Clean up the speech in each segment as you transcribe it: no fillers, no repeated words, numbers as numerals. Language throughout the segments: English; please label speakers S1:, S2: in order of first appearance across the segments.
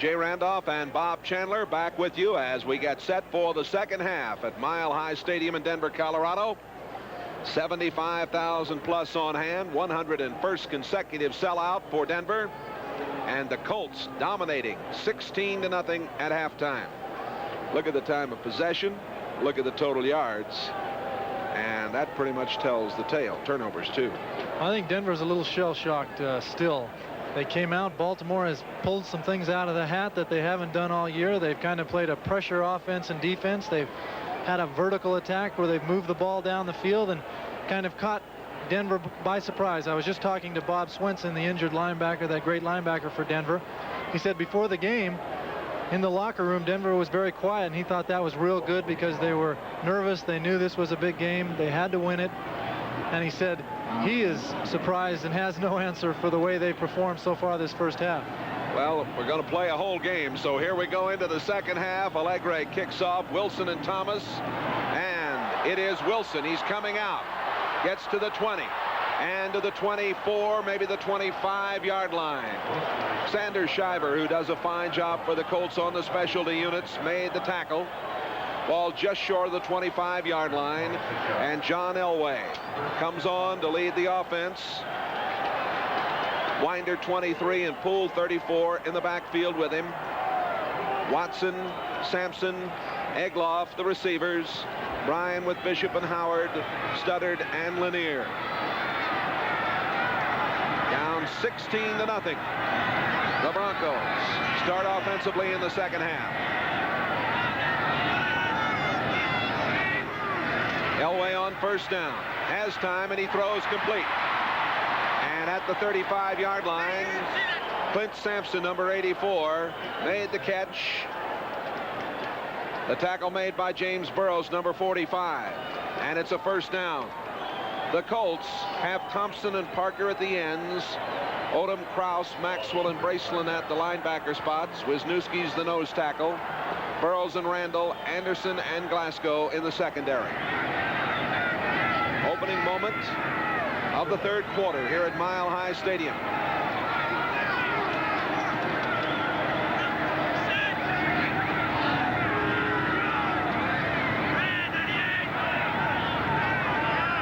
S1: Jay Randolph and Bob Chandler back with you as we get set for the second half at Mile High Stadium in Denver, Colorado. 75,000 plus on hand, 101st consecutive sellout for Denver, and the Colts dominating 16-0 at halftime. Look at the time of possession, look at the total yards, and that pretty much tells the tale. Turnovers too.
S2: I think Denver's a little shell-shocked still. They came out. Baltimore has pulled some things out of the hat that they haven't done all year. They've kind of played a pressure offense and defense. They've had a vertical attack where they've moved the ball down the field and kind of caught Denver by surprise. I was just talking to Bob Swenson, the injured linebacker, that great linebacker for Denver. He said before the game, in the locker room, Denver was very quiet, and he thought that was real good because they were nervous. They knew this was a big game. They had to win it. And he said he is surprised and has no answer for the way they performed so far this first half.
S1: Well, we're going to play a whole game, so here we go into the second half. Allegre kicks off, Wilson and Thomas, and it is Wilson. He's coming out, gets to the 20, and to the 24, maybe the 25-yard line. Sanders Shiver, who does a fine job for the Colts on the specialty units, made the tackle. Ball just short of the 25-yard line, and John Elway comes on to lead the offense. Winder 23 and Poole 34 in the backfield with him. Watson, Sampson, Egloff, the receivers. Bryan with Bishop and Howard, Studdard and Lanier. Down 16-0. The Broncos start offensively in the second half. Elway on first down, has time, and he throws complete. And at the 35-yard line, Clint Sampson, number 84, made the catch. The tackle made by James Burrows, number 45, and it's a first down. The Colts have Thompson and Parker at the ends, Odom, Kraus, Maxwell, and Braceland at the linebacker spots. Wisniewski's the nose tackle. Burrows and Randall, Anderson and Glasgow in the secondary. Opening moment of the third quarter here at Mile High Stadium.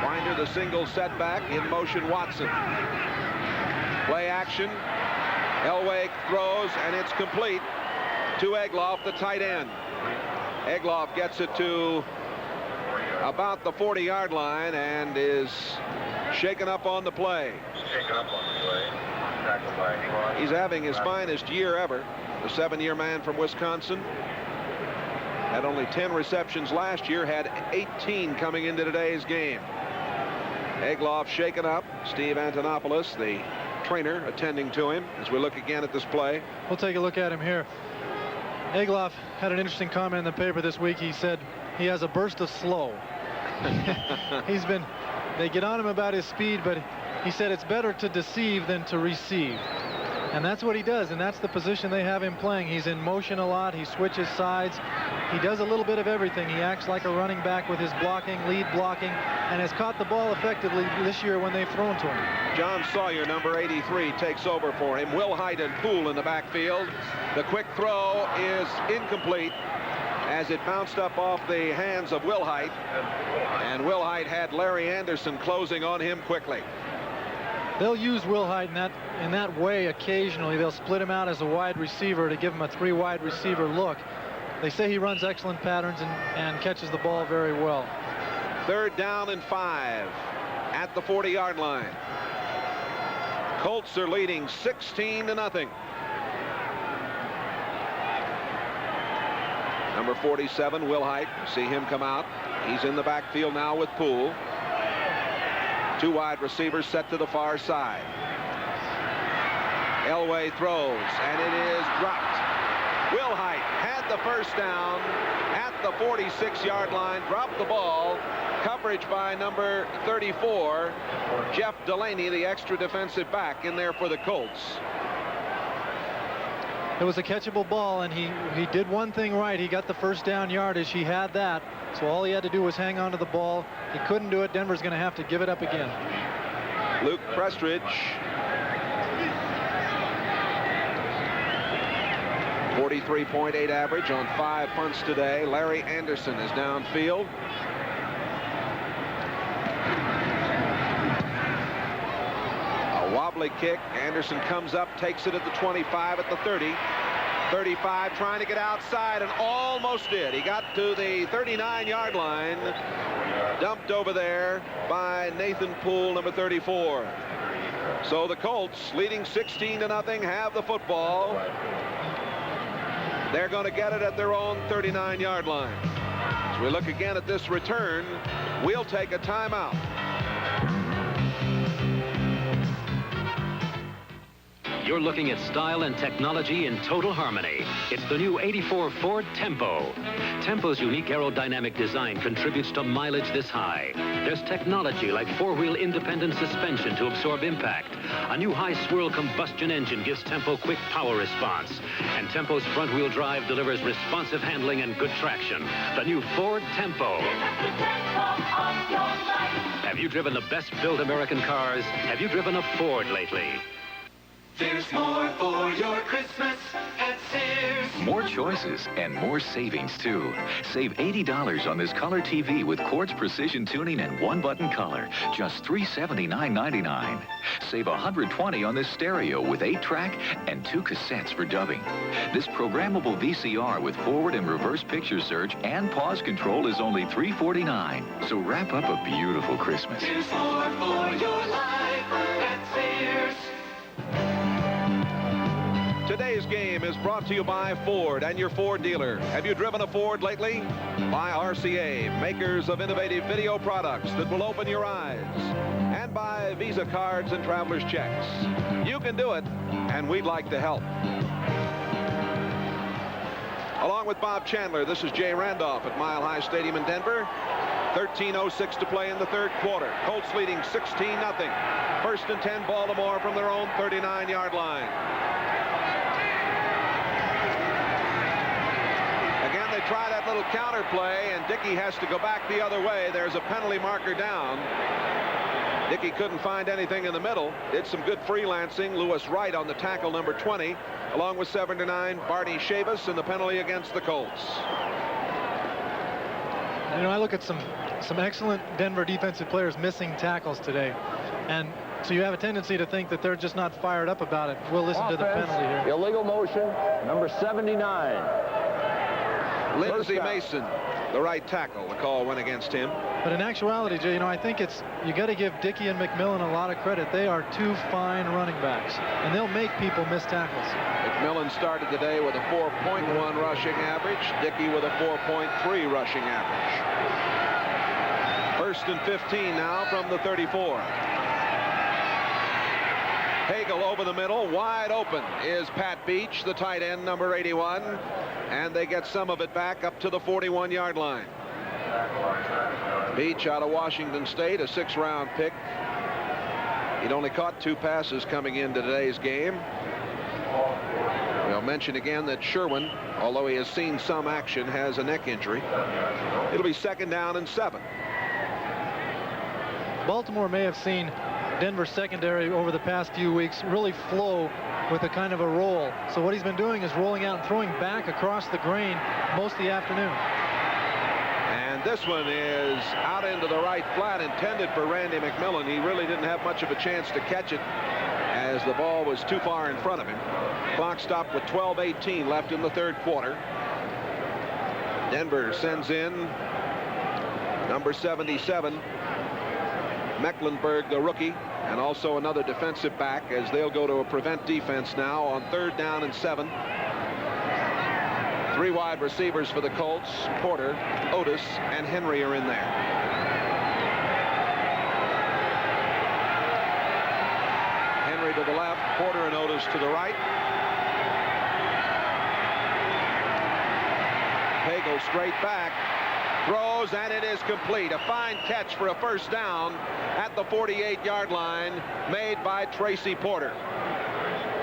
S1: Winder the single setback, in motion Watson. Play action. Elway throws, and it's complete to Egloff, the tight end. Egloff gets it to about the 40-yard line and is shaken up on the play. He's having his finest year ever. The 7-year man from Wisconsin had only 10 receptions last year, had 18 coming into today's game. Egloff shaken up. Steve Antonopoulos, the trainer, attending to him as we look again at this play.
S2: We'll take a look at him here. Egloff had an interesting comment in the paper this week. He said he has a burst of slow. They get on him about his speed, but he said it's better to deceive than to receive. And that's what he does, and that's the position they have him playing. He's in motion a lot. He switches sides. He does a little bit of everything. He acts like a running back with his blocking, lead blocking, and has caught the ball effectively this year when they've thrown to him.
S1: John Sawyer, number 83, takes over for him. Willhite and Poole in the backfield. The quick throw is incomplete as it bounced up off the hands of Willhite, and Willhite had Larry Anderson closing on him quickly.
S2: They'll use Willhite in that way occasionally. They'll split him out as a wide receiver to give him a 3 wide receiver look. They say he runs excellent patterns and catches the ball very well.
S1: Third down and 5 at the 40-yard line. Colts are leading 16-0. Number 47, Willhite. See him come out. He's in the backfield now with Poole. 2 wide receivers set to the far side. Elway throws, and it is dropped. Willhite had the first down at the 46-yard line, dropped the ball. Coverage by number 34, Jeff Delaney, the extra defensive back, in there for the Colts.
S2: It was a catchable ball, and he did one thing right. He got the first down yardage. He had that, so all he had to do was hang on to the ball. He couldn't do it. Denver's going to have to give it up again.
S1: Luke Prestridge 43.8 average on 5 punts today. Larry Anderson is downfield. A wobbly kick. Anderson comes up, takes it at the 25, at the 30. 35, trying to get outside, and almost did. He got to the 39-yard line. Dumped over there by Nathan Poole, number 34. So the Colts, leading 16-0, have the football. They're going to get it at their own 39-yard line. As we look again at this return, we'll take a timeout.
S3: You're looking at style and technology in total harmony. It's the new '84 Ford Tempo. Tempo's unique aerodynamic design contributes to mileage this high. There's technology like 4-wheel independent suspension to absorb impact. A new high-swirl combustion engine gives Tempo quick power response. And Tempo's front-wheel drive delivers responsive handling and good traction. The new Ford Tempo. Have you driven the best-built American cars? Have you driven a Ford lately?
S4: There's more for your Christmas at Sears.
S5: More choices and more savings, too. Save $80 on this color TV with quartz precision tuning and 1-button color. Just $379.99. Save $120 on this stereo with 8-track and 2 cassettes for dubbing. This programmable VCR with forward and reverse picture search and pause control is only $349. So wrap up a beautiful Christmas.
S4: There's more for your life at Sears.
S1: Today's game is brought to you by Ford and your Ford dealer. Have you driven a Ford lately? By RCA, makers of innovative video products that will open your eyes. And by Visa cards and traveler's checks. You can do it, and we'd like to help. Along with Bob Chandler, this is Jay Randolph at Mile High Stadium in Denver. 13:06 to play in the third quarter. Colts leading 16-0. First and 10, Baltimore from their own 39-yard line. Again, they try that little counter play, and Dickey has to go back the other way. There's a penalty marker down. Dickey couldn't find anything in the middle. Did some good freelancing. Lewis Wright on the tackle, number 20, along with 7-9, Barney Chavis, and the penalty against the Colts.
S2: You know, I look at some excellent Denver defensive players missing tackles today, and so you have a tendency to think that they're just not fired up about it. We'll listen to the penalty here.
S6: Illegal motion, number 79.
S1: Lindsey Mason, the right tackle. The call went against him.
S2: But in actuality, Jay, you know, I think you got to give Dickey and McMillan a lot of credit. They are 2 fine running backs, and they'll make people miss tackles.
S1: McMillan started the day with a 4.1 rushing average. Dickey with a 4.3 rushing average. First and 15 now from the 34. Pagel over the middle, wide open is Pat Beach, the tight end, number 81, and they get some of it back up to the 41-yard line. Beach out of Washington State, a 6th-round pick. He'd only caught 2 passes coming into today's game. We'll mention again that Sherwin, although he has seen some action, has a neck injury. It'll be 2nd down and 7.
S2: Baltimore may have seen Denver secondary over the past few weeks really flow with a kind of a roll. So what he's been doing is rolling out and throwing back across the grain most of the afternoon.
S1: And this one is out into the right flat, intended for Randy McMillan. He really didn't have much of a chance to catch it as the ball was too far in front of him. Clock stopped with 12:18 left in the third quarter. Denver sends in number 77, Mecklenburg, the rookie, and also another defensive back, as they'll go to a prevent defense now on 3rd down and 7. 3 wide receivers for the Colts. Porter, Otis, and Henry are in there. Henry to the left, Porter and Otis to the right. Pagel straight back. Throws, and it is complete. A fine catch for a first down at the 48-yard line made by Tracy Porter.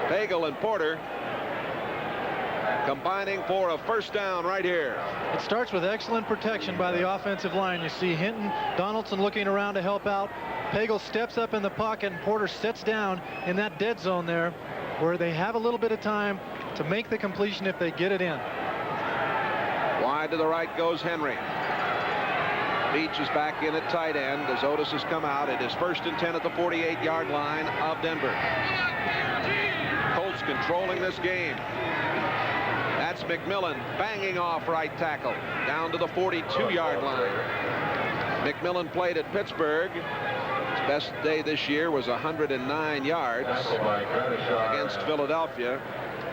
S1: Pagel and Porter combining for a first down right here.
S2: It starts with excellent protection by the offensive line. You see Hinton, Donaldson looking around to help out. Pagel steps up in the pocket, and Porter sits down in that dead zone there where they have a little bit of time to make the completion if they get it in.
S1: Wide to the right goes Henry. Beach is back in at tight end as Otis has come out. It is 1st and 10 at the 48-yard line of Denver. Colts controlling this game. That's McMillan banging off right tackle down to the 42-yard line. McMillan played at Pittsburgh. His best day this year was 109 yards against Philadelphia.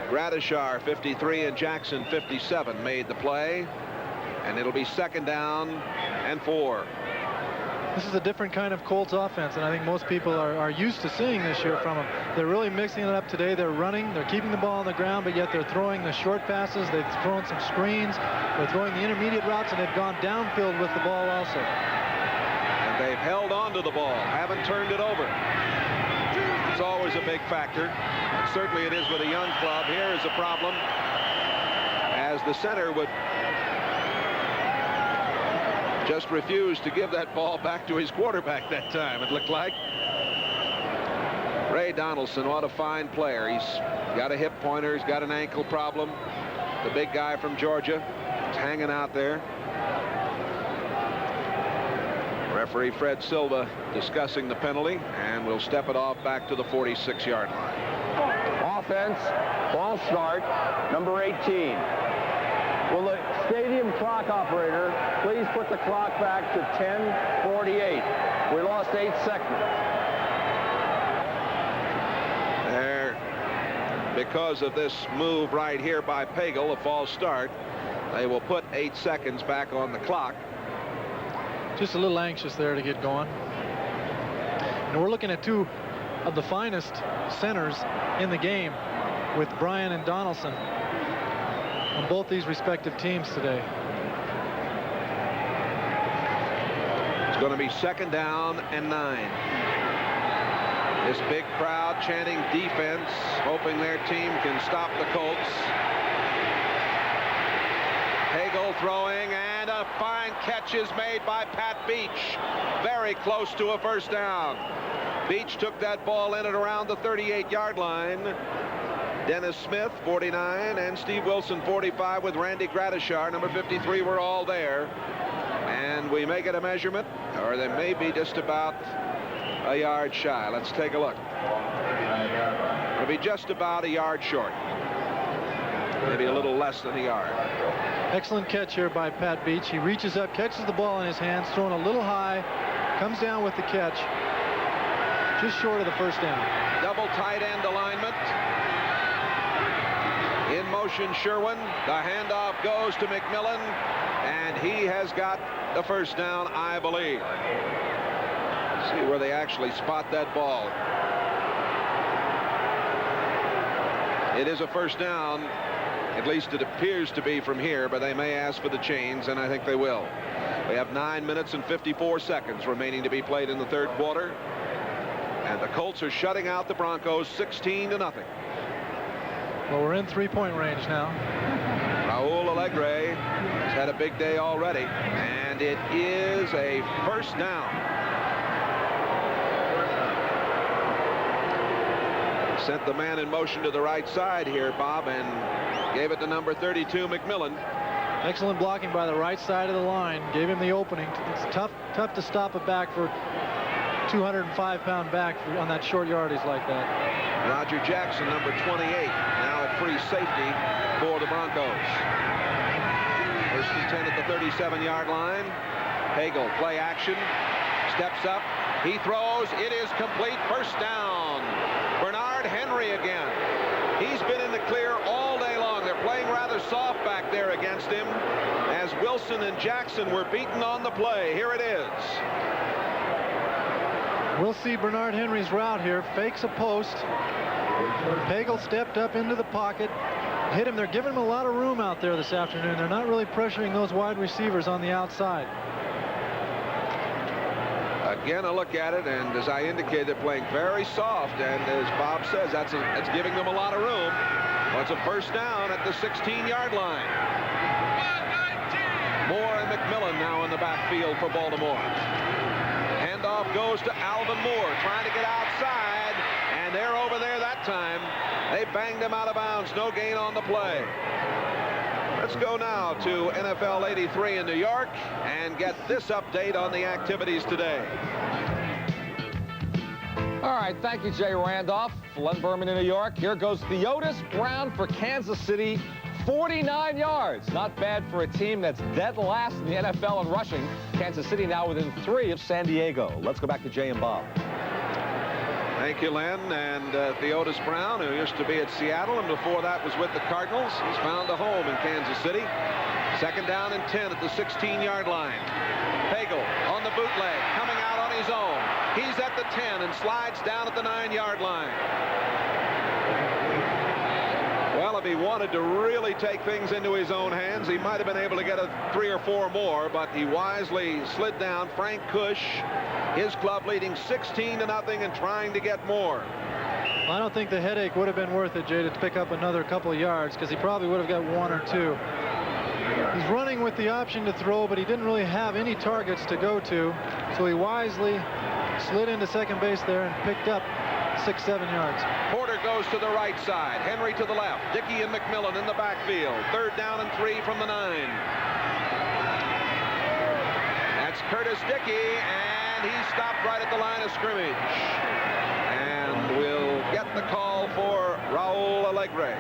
S1: Gradishar 53 and Jackson 57 made the play, and it'll be 2nd down and 4.
S2: This is a different kind of Colts offense, and I think most people are used to seeing this year from them. They're really mixing it up today. They're running, they're keeping the ball on the ground, but yet they're throwing the short passes. They've thrown some screens. They're throwing the intermediate routes, and they've gone downfield with the ball also.
S1: And they've held on to the ball, haven't turned it over. It's always a big factor. And certainly it is with a young club. Here is a problem, as the center would just refuse to give that ball back to his quarterback that time, it looked like. Ray Donaldson, what a fine player. He's got a hip pointer. He's got an ankle problem. The big guy from Georgia is hanging out there. Referee Fred Silva discussing the penalty, and we'll step it off back to the 46-yard line.
S6: Offense, ball start, number 18. Will the stadium clock operator please put the clock back to 10:48? We lost 8 seconds.
S1: There, because of this move right here by Pagel, a false start, they will put 8 seconds back on the clock.
S2: Just a little anxious there to get going. And we're looking at 2 of the finest centers in the game with Bryan and Donaldson on both these respective teams today.
S1: It's going to be 2nd down and 9. This big crowd chanting defense, hoping their team can stop the Colts. Pagel throwing, and a fine catch is made by Pat Beach. Very close to a 1st down. Beach took that ball in at around the 38-yard line. Dennis Smith, 49, and Steve Wilson, 45, with Randy Gradishar, number 53, were all there. And we make it a measurement, or they may be just about a yard shy. Let's take a look. It'll be just about a yard short. Maybe a little less than a yard.
S2: Excellent catch here by Pat Beach. He reaches up, catches the ball in his hands, thrown a little high, comes down with the catch, just short of the 1st down.
S1: Double tight end alignment. In motion Sherwin. The handoff goes to McMillan, and he has got the 1st down, I believe. Let's see where they actually spot that ball. It is a 1st down. At least it appears to be from here, but they may ask for the chains, and I think they will. We have 9 minutes and 54 seconds remaining to be played in the 3rd quarter. And the Colts are shutting out the Broncos 16-0.
S2: Well, we're in 3-point range now.
S1: Raul Allegre has had a big day already, and it is a 1st down. Sent the man in motion to the right side here, Bob, and gave it to number 32, McMillan.
S2: Excellent blocking by the right side of the line. Gave him the opening. It's tough to stop a back for 205-pound back on that short yardage like that.
S1: Roger Jackson, number 28, now at free safety for the Broncos. 1st and 10 at the 37-yard line. Pagel, play action, steps up, he throws, it is complete, 1st down. Bernard Henry again. He's been in the clear all day long. They're playing rather soft back there against him, as Wilson and Jackson were beaten on the play. Here it is.
S2: We'll see Bernard Henry's route here. Fakes a post. Pagel stepped up into the pocket, hit him. They're giving him a lot of room out there this afternoon. They're not really pressuring those wide receivers on the outside.
S1: Again, a look at it, and as I indicated, they're playing very soft, and as Bob says, that's giving them a lot of room. Well, it's a 1st down at the 16-yard line. Moore and McMillan now in the backfield for Baltimore. Handoff goes to Alvin Moore, trying to get outside, and they're over there. That that time. They banged him out of bounds. No gain on the play. Let's go now to NFL 83 in New York and get this update on the activities today.
S6: All right, thank you, Jay Randolph. Len Berman in New York. Here goes Theodis Brown for Kansas City. 49 yards. Not bad for a team that's dead last in the NFL in rushing. Kansas City now within 3 of San Diego. Let's go back to Jay and Bob.
S1: Thank you, Len. And Theodis Brown, who used to be at Seattle and before that was with the Cardinals, has found a home in Kansas City. 2nd down and 10 at the 16-yard line. Pagel on the bootleg, coming out on his own. He's at the 10 and slides down at the 9-yard line. Well, if he wanted to really take things into his own hands, he might have been able to get 3 or 4 more, but he wisely slid down. Frank Kush, his club leading 16-0 and trying to get more.
S2: Well, I don't think the headache would have been worth it, Jay, to pick up another couple of yards, because he probably would have got 1 or 2. He's running with the option to throw, but he didn't really have any targets to go to, so he wisely slid into second base there and picked up 6-7 yards.
S1: Porter goes to the right side. Henry to the left. Dickey and McMillan in the backfield. 3rd down and 3 from the 9. That's Curtis Dickey, and he stopped right at the line of scrimmage. And we'll get the call for Raul Allegre.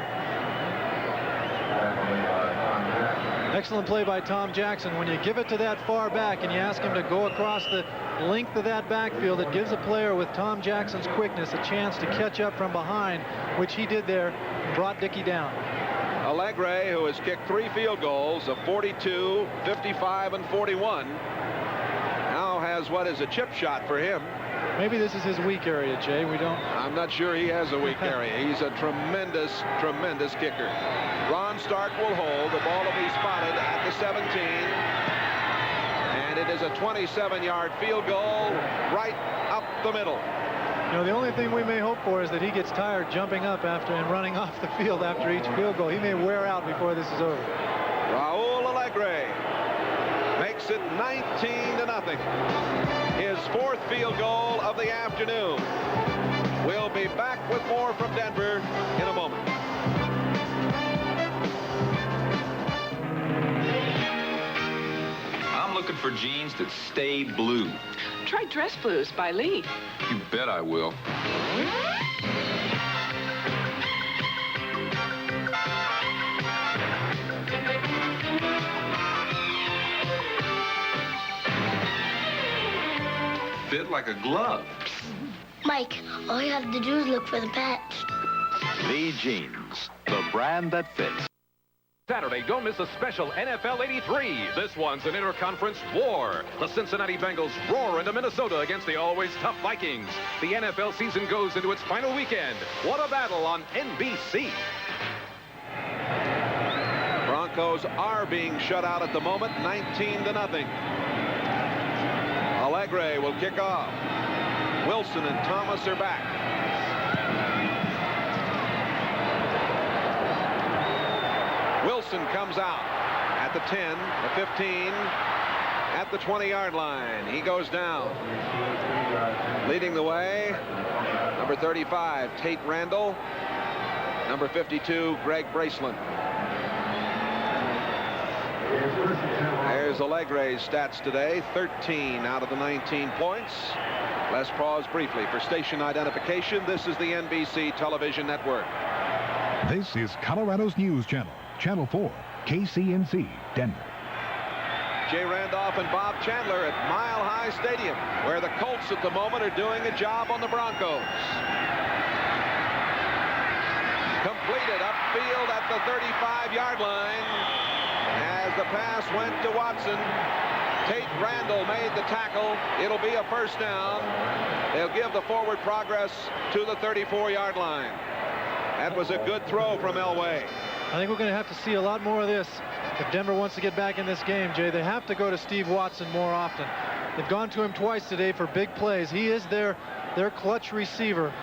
S2: Excellent play by Tom Jackson. When you give it to that far back and you ask him to go across the length of that backfield, it gives a player with Tom Jackson's quickness a chance to catch up from behind, which he did there, brought Dickey down.
S1: Allegre, who has kicked 3 field goals of 42, 55, and 41, now has what is a chip shot for him.
S2: Maybe this is his weak area, Jay. We don't.
S1: I'm not sure he has a weak area. He's a tremendous, tremendous kicker. Ron Stark will hold. The ball will be spotted at the 17. And it is a 27-yard field goal right up the middle.
S2: You know, the only thing we may hope for is that he gets tired jumping up after and running off the field after each field goal. He may wear out before this is over.
S1: Raul Allegre makes it 19-0. His 4th field goal of the afternoon. We'll be back with more from Denver in a moment.
S7: I'm looking for jeans that stay blue.
S8: Try Dress Blues by Lee.
S7: You bet I will. Fit like a glove.
S9: Mike, all you have to do is look for the patch.
S5: Lee Jeans, the brand that fits.
S10: Saturday, don't miss a special NFL 83. This one's an interconference war. The Cincinnati Bengals roar into Minnesota against the always tough Vikings. The NFL season goes into its final weekend. What a battle on NBC.
S1: Broncos are being shut out at the moment, 19-0. Allegre will kick off. Wilson and Thomas are back. Wilson comes out at the 10, the 15, at the 20-yard line. He goes down. Leading the way, number 35, Tate Randall. Number 52, Greg Braceland. There's Allegre's stats today, 13 out of the 19 points. Let's pause briefly for station identification. This is the NBC television network.
S11: This is Colorado's News Channel, Channel 4, KCNC, Denver.
S1: Jay Randolph and Bob Chandler at Mile High Stadium, where the Colts at the moment are doing a job on the Broncos. Completed upfield at the 35-yard line. As the pass went to Watson, Tate Randall made the tackle. It'll be a first down. They'll give the forward progress to the 34-yard line. That was a good throw from Elway.
S2: I think we're going to have to see a lot more of this if Denver wants to get back in this game, Jay. They have to go to Steve Watson more often. They've gone to him twice today for big plays. He is their clutch receiver.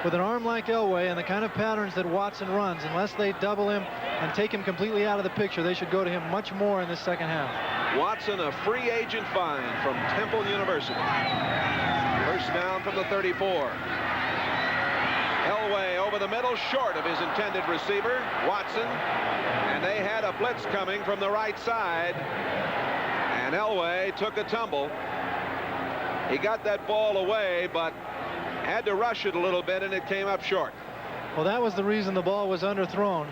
S2: With an arm like Elway and the kind of patterns that Watson runs, unless they double him and take him completely out of the picture, they should go to him much more in this second half.
S1: Watson, a free agent find from Temple University. First down from the 34. Elway over over the middle, short of his intended receiver, Watson. And they had a blitz coming from the right side. And Elway took a tumble. He got that ball away, but had to rush it a little bit, and it came up short.
S2: Well, that was the reason the ball was underthrown.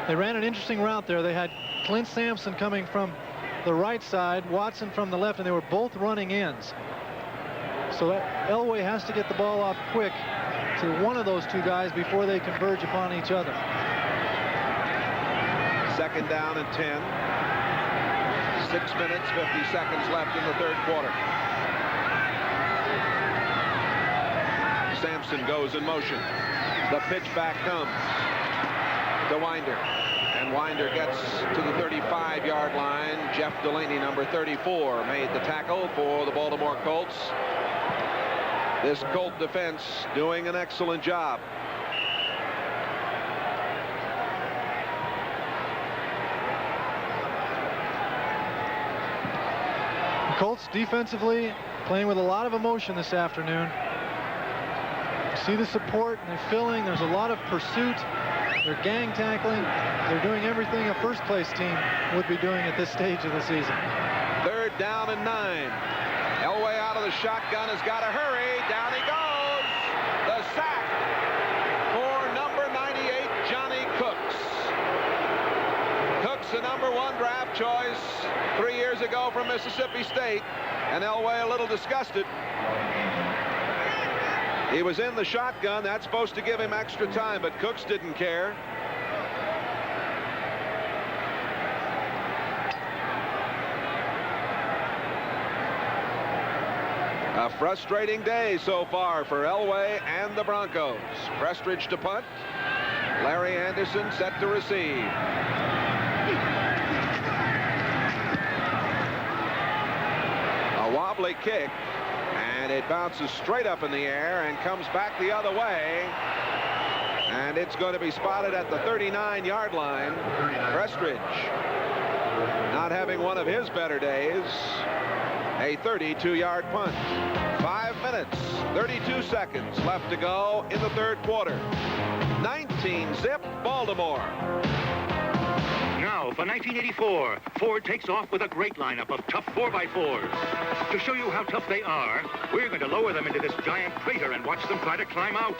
S2: They ran an interesting route there. They had Clint Sampson coming from the right side, Watson from the left, and they were both running ends. So Elway has to get the ball off quick to one of those two guys before they converge upon each other.
S1: 2nd down and 10. 6 minutes, 50 seconds left in the 3rd quarter. Sampson goes in motion. The pitch back comes to Winder. And Winder gets to the 35-yard line. Jeff Delaney, number 34, made the tackle for the Baltimore Colts. This Colt defense doing an excellent job.
S2: The Colts defensively playing with a lot of emotion this afternoon. You see the support, and they're filling. There's a lot of pursuit. They're gang tackling. They're doing everything a first-place team would be doing at this stage of the season.
S1: 3rd down and 9. Elway out of the shotgun has got to hurry. Down he goes. The sack for number 98, Johnny Cooks. Cooks, the number 1 draft choice 3 years ago from Mississippi State, and Elway a little disgusted. He was in the shotgun. That's supposed to give him extra time, but Cooks didn't care. A frustrating day so far for Elway and the Broncos. Prestridge to punt. Larry Anderson set to receive. A wobbly kick, and it bounces straight up in the air and comes back the other way. And it's going to be spotted at the 39-yard line. Prestridge, not having one of his better days. A 32-yard punt. 5 minutes, 32 seconds left to go in the 3rd quarter. 19-zip Baltimore.
S12: Now for 1984, Ford takes off with a great lineup of tough 4x4s. To show you how tough they are, we're going to lower them into this giant crater and watch them try to climb out.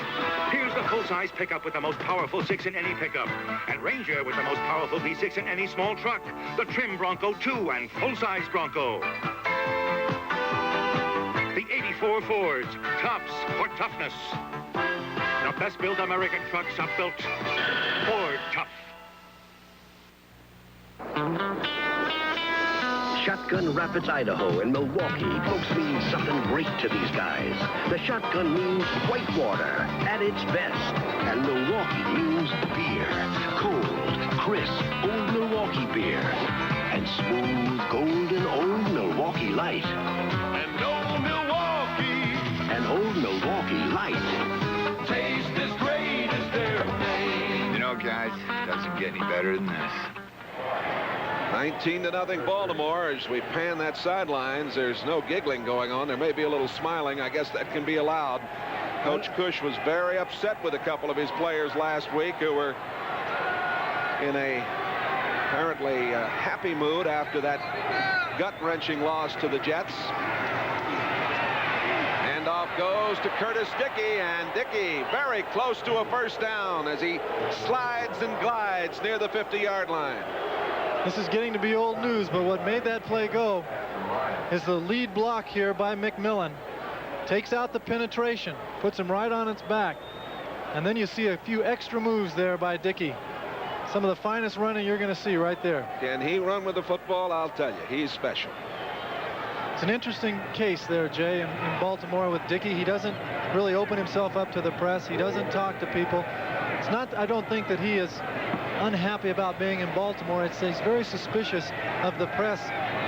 S12: Here's the full-size pickup with the most powerful 6 in any pickup, and Ranger with the most powerful V6 in any small truck, the trim Bronco 2 and full-size Bronco. The 84 Fords, tops for toughness. The best-built American trucks are built Ford tough.
S13: Shotgun Rapids, Idaho, and Milwaukee, folks mean something great to these guys. The shotgun means white water at its best, and Milwaukee means beer. Cold, crisp, old Milwaukee beer, and smooth, golden old Milwaukee Light.
S4: And old Milwaukee.
S13: And old Milwaukee Light.
S4: Taste as great as their name.
S14: You know, guys, it doesn't get any better than this.
S1: 19-0 Baltimore. As we pan that sidelines, there's no giggling going on. There may be a little smiling. I guess that can be allowed. Coach Cush was very upset with a couple of his players last week who were in a apparently happy mood after that gut-wrenching loss to the Jets. Handoff goes to Curtis Dickey, and Dickey very close to a 1st down as he slides and glides near the 50-yard line.
S2: This is getting to be old news, but what made that play go is the lead block here by McMillan. Takes out the penetration, puts him right on its back. And then you see a few extra moves there by Dickey. Some of the finest running you're going to see right there.
S1: Can he run with the football? I'll tell you, he's special.
S2: It's an interesting case there, Jay, in Baltimore with Dickey. He doesn't really open himself up to the press. He doesn't talk to people. It's not, I don't think that he is unhappy about being in Baltimore. It's he's very suspicious of the press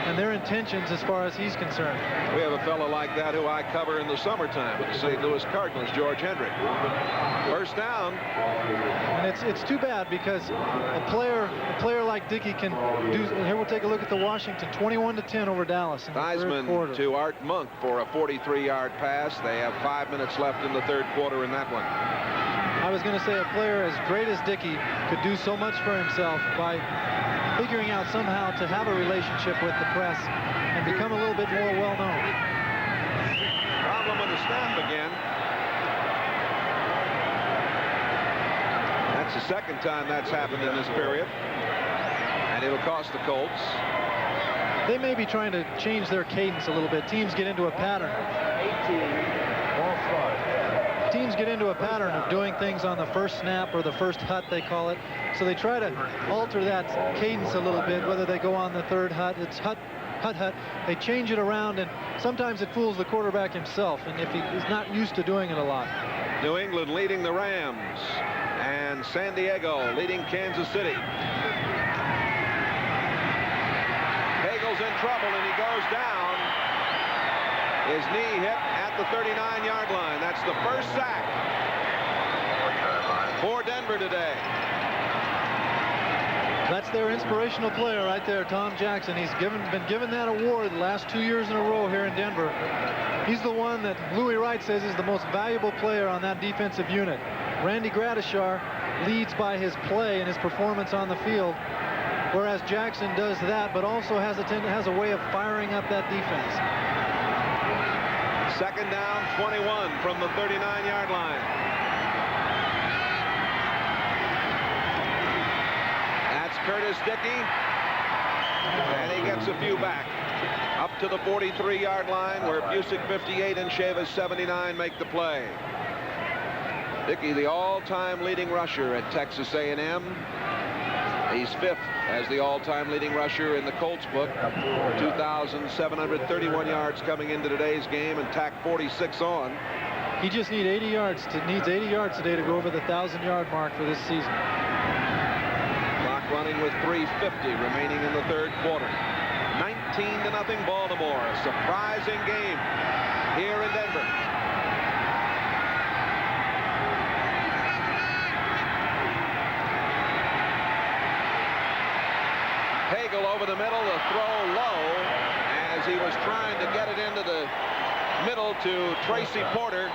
S2: and their intentions as far as he's concerned.
S1: We have a fellow like that who I cover in the summertime with the St. Louis Cardinals, George Hendrick. 1st down.
S2: And it's too bad because a player like Dickey can do. Here we'll take a look at the Washington 21-10 over Dallas in the 3rd quarter.
S1: To Art Monk for a 43-yard pass. They have 5 minutes left in the 3rd quarter in that one.
S2: was going to say a player as great as Dickey could do so much for himself by figuring out somehow to have a relationship with the press and become a little bit more well-known.
S1: Problem with the snap again. That's the second time that's happened in this period. And it'll cost the Colts.
S2: They may be trying to change their cadence a little bit. Teams get into a pattern. Teams get into a pattern of doing things on the first snap or the first hut, they call it. So they try to alter that cadence a little bit, whether they go on the third hut. It's hut. They change it around, and sometimes it fools the quarterback himself, and if he's not used to doing it a lot.
S1: New England leading the Rams, and San Diego leading Kansas City. Pagel's in trouble, and he goes down. His knee hit at the 39-yard line. That's the first sack for Denver today.
S2: That's their inspirational player right there, Tom Jackson. He's been given that award the last 2 years in a row here in Denver. He's the one that Louis Wright says is the most valuable player on that defensive unit. Randy Gradishar leads by his play and his performance on the field, whereas Jackson does that, but also has a way of firing up that defense.
S1: Second down, 21 from the 39-yard line. That's Curtis Dickey, and he gets a few back. Up to the 43-yard line, where Busick 58 and Chavis 79 make the play. Dickey, the all-time leading rusher at Texas A&M. He's fifth as the all-time leading rusher in the Colts book. 2,731 yards coming into today's game and tacked 46 on.
S2: He just needs 80 yards today to go over the 1,000-yard mark for this season.
S1: Clock running with 3:50 remaining in the third quarter. 19-0 Baltimore. A surprising game here in Denver. Pagel over the middle, the throw low as he was trying to get it into the middle to Tracy Porter.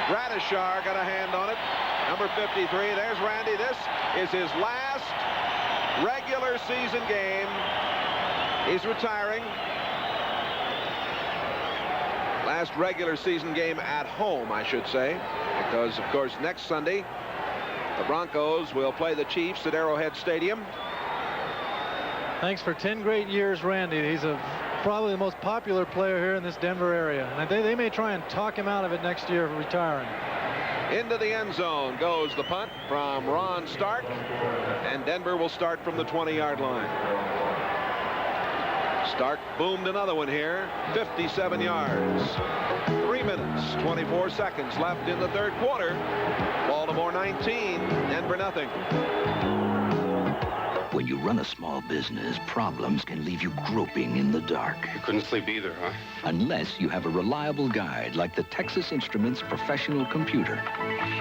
S1: Gradishar got a hand on it. Number 53. There's Randy. This is his last regular season game. He's retiring. Last regular season game at home, I should say, because, of course, next Sunday, the Broncos will play the Chiefs at Arrowhead Stadium.
S2: Thanks for 10 great years, Randy. He's probably the most popular player here in this Denver area. And they may try and talk him out of it next year of retiring.
S1: Into the end zone goes the punt from Ron Stark, and Denver will start from the 20-yard line. Stark boomed another one here, 57 yards. 3 minutes, 24 seconds left in the third quarter. Baltimore 19, Denver nothing.
S15: When you run a small business, problems can leave you groping in the dark.
S16: You couldn't sleep either, huh?
S15: Unless you have a reliable guide like the Texas Instruments Professional Computer.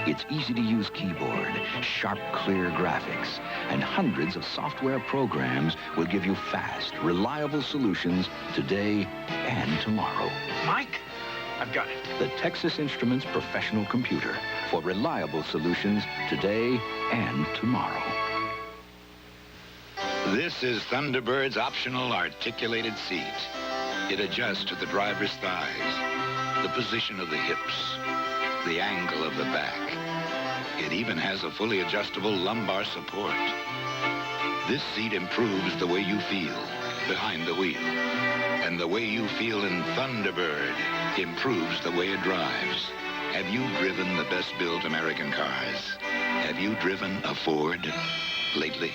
S15: Its easy-to-use keyboard, sharp, clear graphics, and hundreds of software programs will give you fast, reliable solutions today and tomorrow.
S16: Mike, I've got it.
S15: The Texas Instruments Professional Computer for reliable solutions today and tomorrow.
S17: This is Thunderbird's optional articulated seat. It adjusts to the driver's thighs, the position of the hips, the angle of the back. It even has a fully adjustable lumbar support. This seat improves the way you feel behind the wheel. And the way you feel in Thunderbird improves the way it drives. Have you driven the best-built American cars? Have you driven a Ford lately?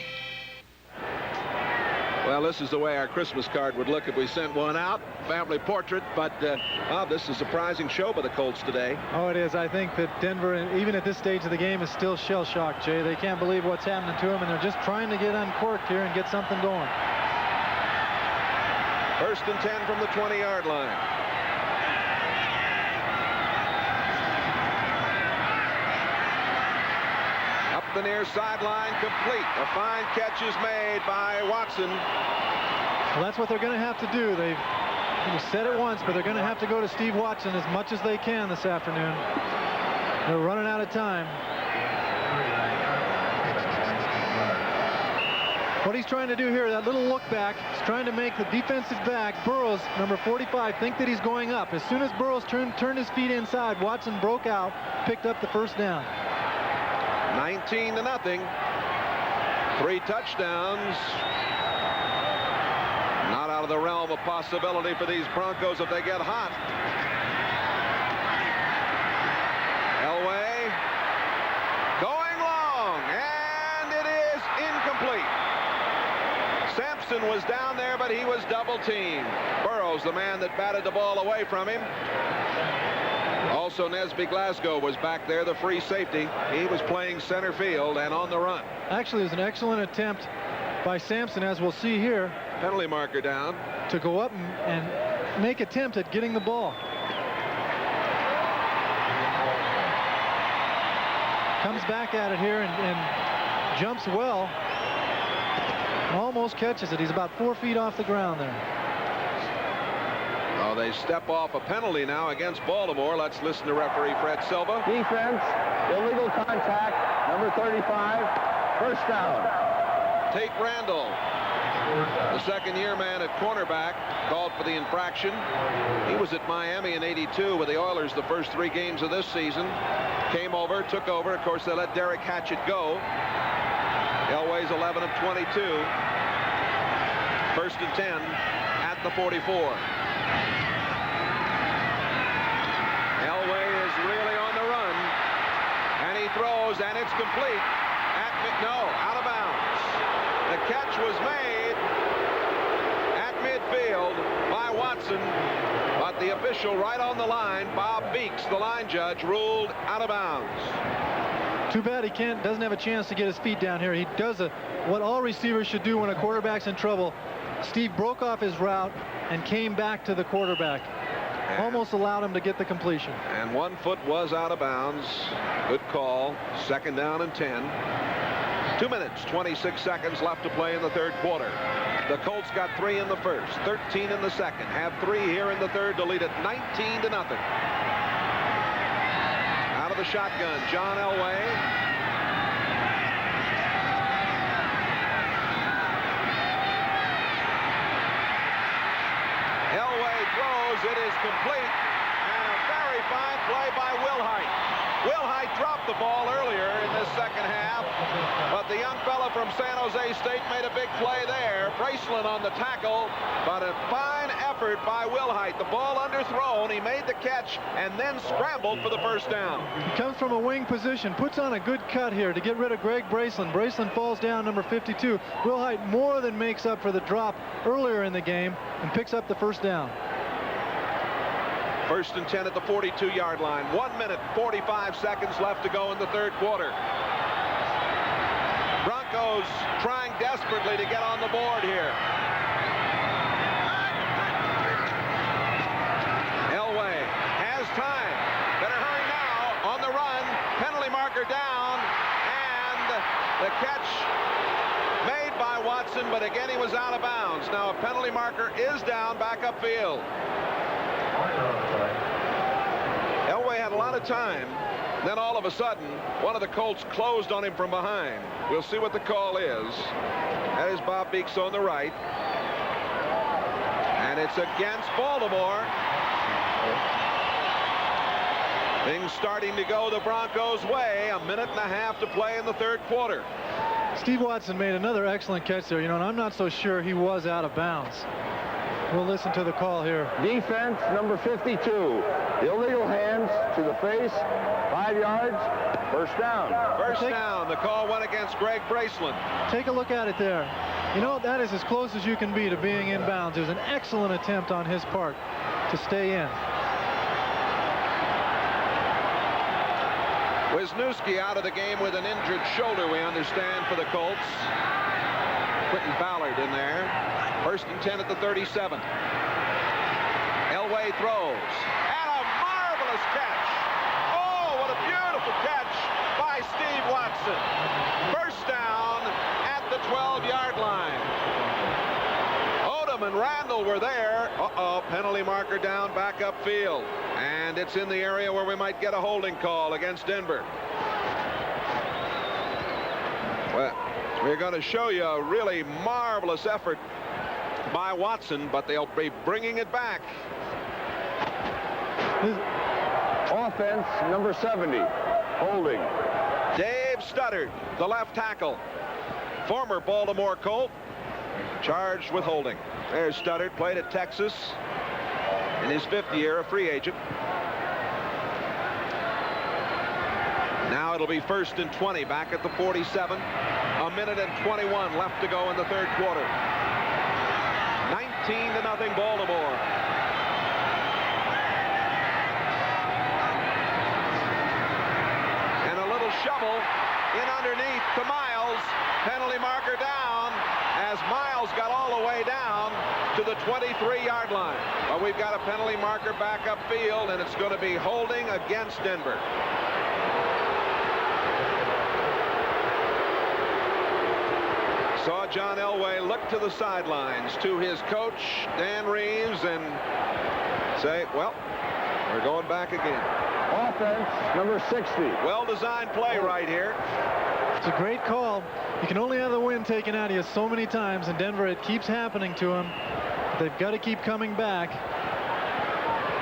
S1: Well, this is the way our Christmas card would look if we sent one out. Family portrait, but this is a surprising show by the Colts today.
S2: Oh, it is. I think that Denver, even at this stage of the game, is still shell-shocked, Jay. They can't believe what's happening to them, and they're just trying to get uncorked here and get something going.
S1: First and 10 from the 20-yard line. Up the near sideline, complete. A fine catch is made by Watson.
S2: Well, that's what they're going to have to do. They've said it once, but they're going to have to go to Steve Watson as much as they can this afternoon. They're running out of time. What he's trying to do here, that little look back, is trying to make the defensive back, Burrows, number 45, think that he's going up. As soon as Burrows turned his feet inside, Watson broke out, picked up the first down.
S1: 19-0. 3 touchdowns. Not out of the realm of possibility for these Broncos if they get hot. Elway going long, and it is incomplete. Sampson was down there, but he was double teamed. Burrows, the man that batted the ball away from him. Also, Nesby Glasgow was back there, the free safety. He was playing center field and on the run.
S2: Actually, it was an excellent attempt by Sampson, as we'll see here.
S1: Penalty marker down.
S2: To go up and make attempt at getting the ball. Comes back at it here and jumps well. Almost catches it. He's about 4 feet off the ground there.
S1: Oh, they step off a penalty now against Baltimore. Let's listen to referee Fred Silva.
S18: Defense, illegal contact, number 35, first down.
S1: Tate Randall, the second-year man at cornerback, called for the infraction. He was at Miami in '82 with the Oilers the first 3 games of this season. Came over, took over. Of course, they let Derek Hatchett go. Elway's 11 of 22. First and 10 at the 44. Elway is really on the run, and he throws, and it's complete. Out of bounds. The catch was made at midfield by Watson, but the official right on the line, Bob Beeks, the line judge, ruled out of bounds.
S2: Too bad he doesn't have a chance to get his feet down here. He does what all receivers should do when a quarterback's in trouble. Steve broke off his route and came back to the quarterback. Almost allowed him to get the completion.
S1: And 1 foot was out of bounds. Good call. Second down and 10. 2 minutes, 26 seconds left to play in the third quarter. The Colts got 3 in the first, 13 in the second, have 3 here in the third to lead it 19-0. Out of the shotgun, John Elway. Elway throws, it is complete, and a very fine play by Willhite. Willhite dropped the ball earlier in this second half, but the young fella from San Jose State made a big play there. Braceland on the tackle, but a fine effort by Willhite. The ball underthrown, he made the catch, and then scrambled for the first down.
S2: He comes from a wing position, puts on a good cut here to get rid of Greg Braceland. Braceland falls down, number 52. Willhite more than makes up for the drop earlier in the game and picks up the first down.
S1: First and 10 at the 42-yard line. 1 minute, 45 seconds left to go in the third quarter. Broncos trying desperately to get on the board here. Elway has time. Better hurry now. On the run. Penalty marker down. And the catch made by Watson, but again he was out of bounds. Now a penalty marker is down back upfield. Elway had a lot of time. Then all of a sudden, one of the Colts closed on him from behind. We'll see what the call is. That is Bob Beeks on the right. And it's against Baltimore. Things starting to go the Broncos' way. 1.5 minutes to play in the third quarter.
S2: Steve Watson made another excellent catch there, and I'm not so sure he was out of bounds. We'll listen to the call here.
S18: Defense, number 52. Illegal hands to the face. 5 yards. First down.
S1: First down. The call went against Greg Braceland.
S2: Take a look at it there. That is as close as you can be to being in bounds. It was an excellent attempt on his part to stay in.
S1: Wisniewski out of the game with an injured shoulder, we understand, for the Colts. Quentin Ballard in there. First and 10 at the 37. Elway throws. And a marvelous catch. Oh, what a beautiful catch by Steve Watson. First down at the 12-yard line. Odom and Randall were there. Penalty marker down back upfield. And it's in the area where we might get a holding call against Denver. We're going to show you a really marvelous effort by Watson, but they'll be bringing it back.
S18: Offense, number 70, holding.
S1: Dave Studdard, the left tackle, former Baltimore Colt, charged with holding. There's Studdard, played at Texas in his 5th year, a free agent. Now it'll be 1st and 20 back at the 47. A minute and 21 left to go in the 3rd quarter. 19-0 Baltimore. And a little shovel in underneath to Myles. Penalty marker down as Myles got all the way down to the 23-yard line. But we've got a penalty marker back upfield, and it's going to be holding against Denver. Saw John Elway look to the sidelines to his coach, Dan Reeves, and say, well, we're going back again.
S18: Offense, number 60.
S1: Well-designed play right here.
S2: It's a great call. You can only have the wind taken out of you so many times. In Denver, it keeps happening to them. They've got to keep coming back.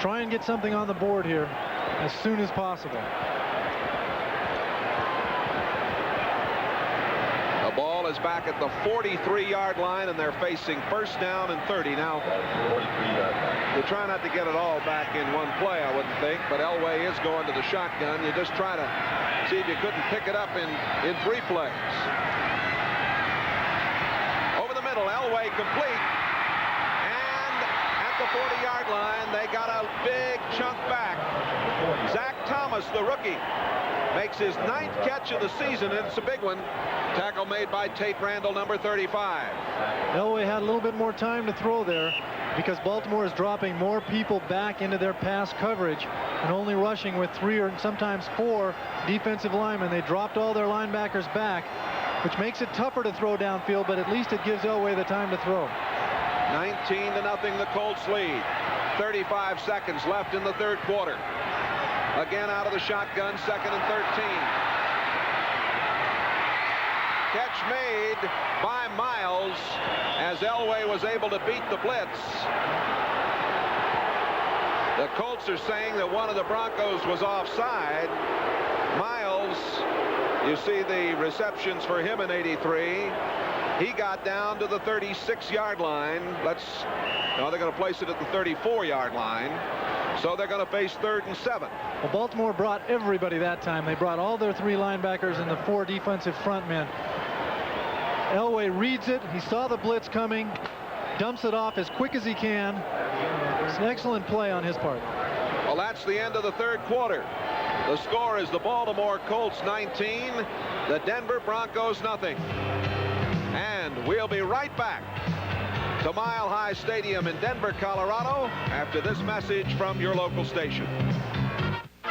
S2: Try and get something on the board here as soon as possible.
S1: The ball is back at the 43-yard line, and they're facing 1st down and 30. Now, you try not to get it all back in one play, I wouldn't think, but Elway is going to the shotgun. You just try to see if you couldn't pick it up in 3 plays. Over the middle, Elway complete. And at the 40-yard line, they got a big chunk back. Zach Thomas, the rookie, makes his 9th catch of the season, and it's a big one. Tackle made by Tate Randall, number 35.
S2: Elway had a little bit more time to throw there because Baltimore is dropping more people back into their pass coverage and only rushing with 3 or sometimes 4 defensive linemen. They dropped all their linebackers back, which makes it tougher to throw downfield, but at least it gives Elway the time to throw.
S1: 19-0 the Colts lead. 35 seconds left in the 3rd quarter. Again out of the shotgun, 2nd and 13. Catch made by Myles as Elway was able to beat the blitz. The Colts are saying that one of the Broncos was offside. Myles, you see the receptions for him in 83. He got down to the 36-yard line. Now they're going to place it at the 34-yard line. So they're going to face 3rd and 7.
S2: Well, Baltimore brought everybody that time. They brought all their 3 linebackers and the 4 defensive front men. Elway reads it. He saw the blitz coming, dumps it off as quick as he can. It's an excellent play on his part.
S1: Well, that's the end of the 3rd quarter. The score is the Baltimore Colts 19, the Denver Broncos nothing. And we'll be right back to Mile High Stadium in Denver, Colorado, after this message from your local station.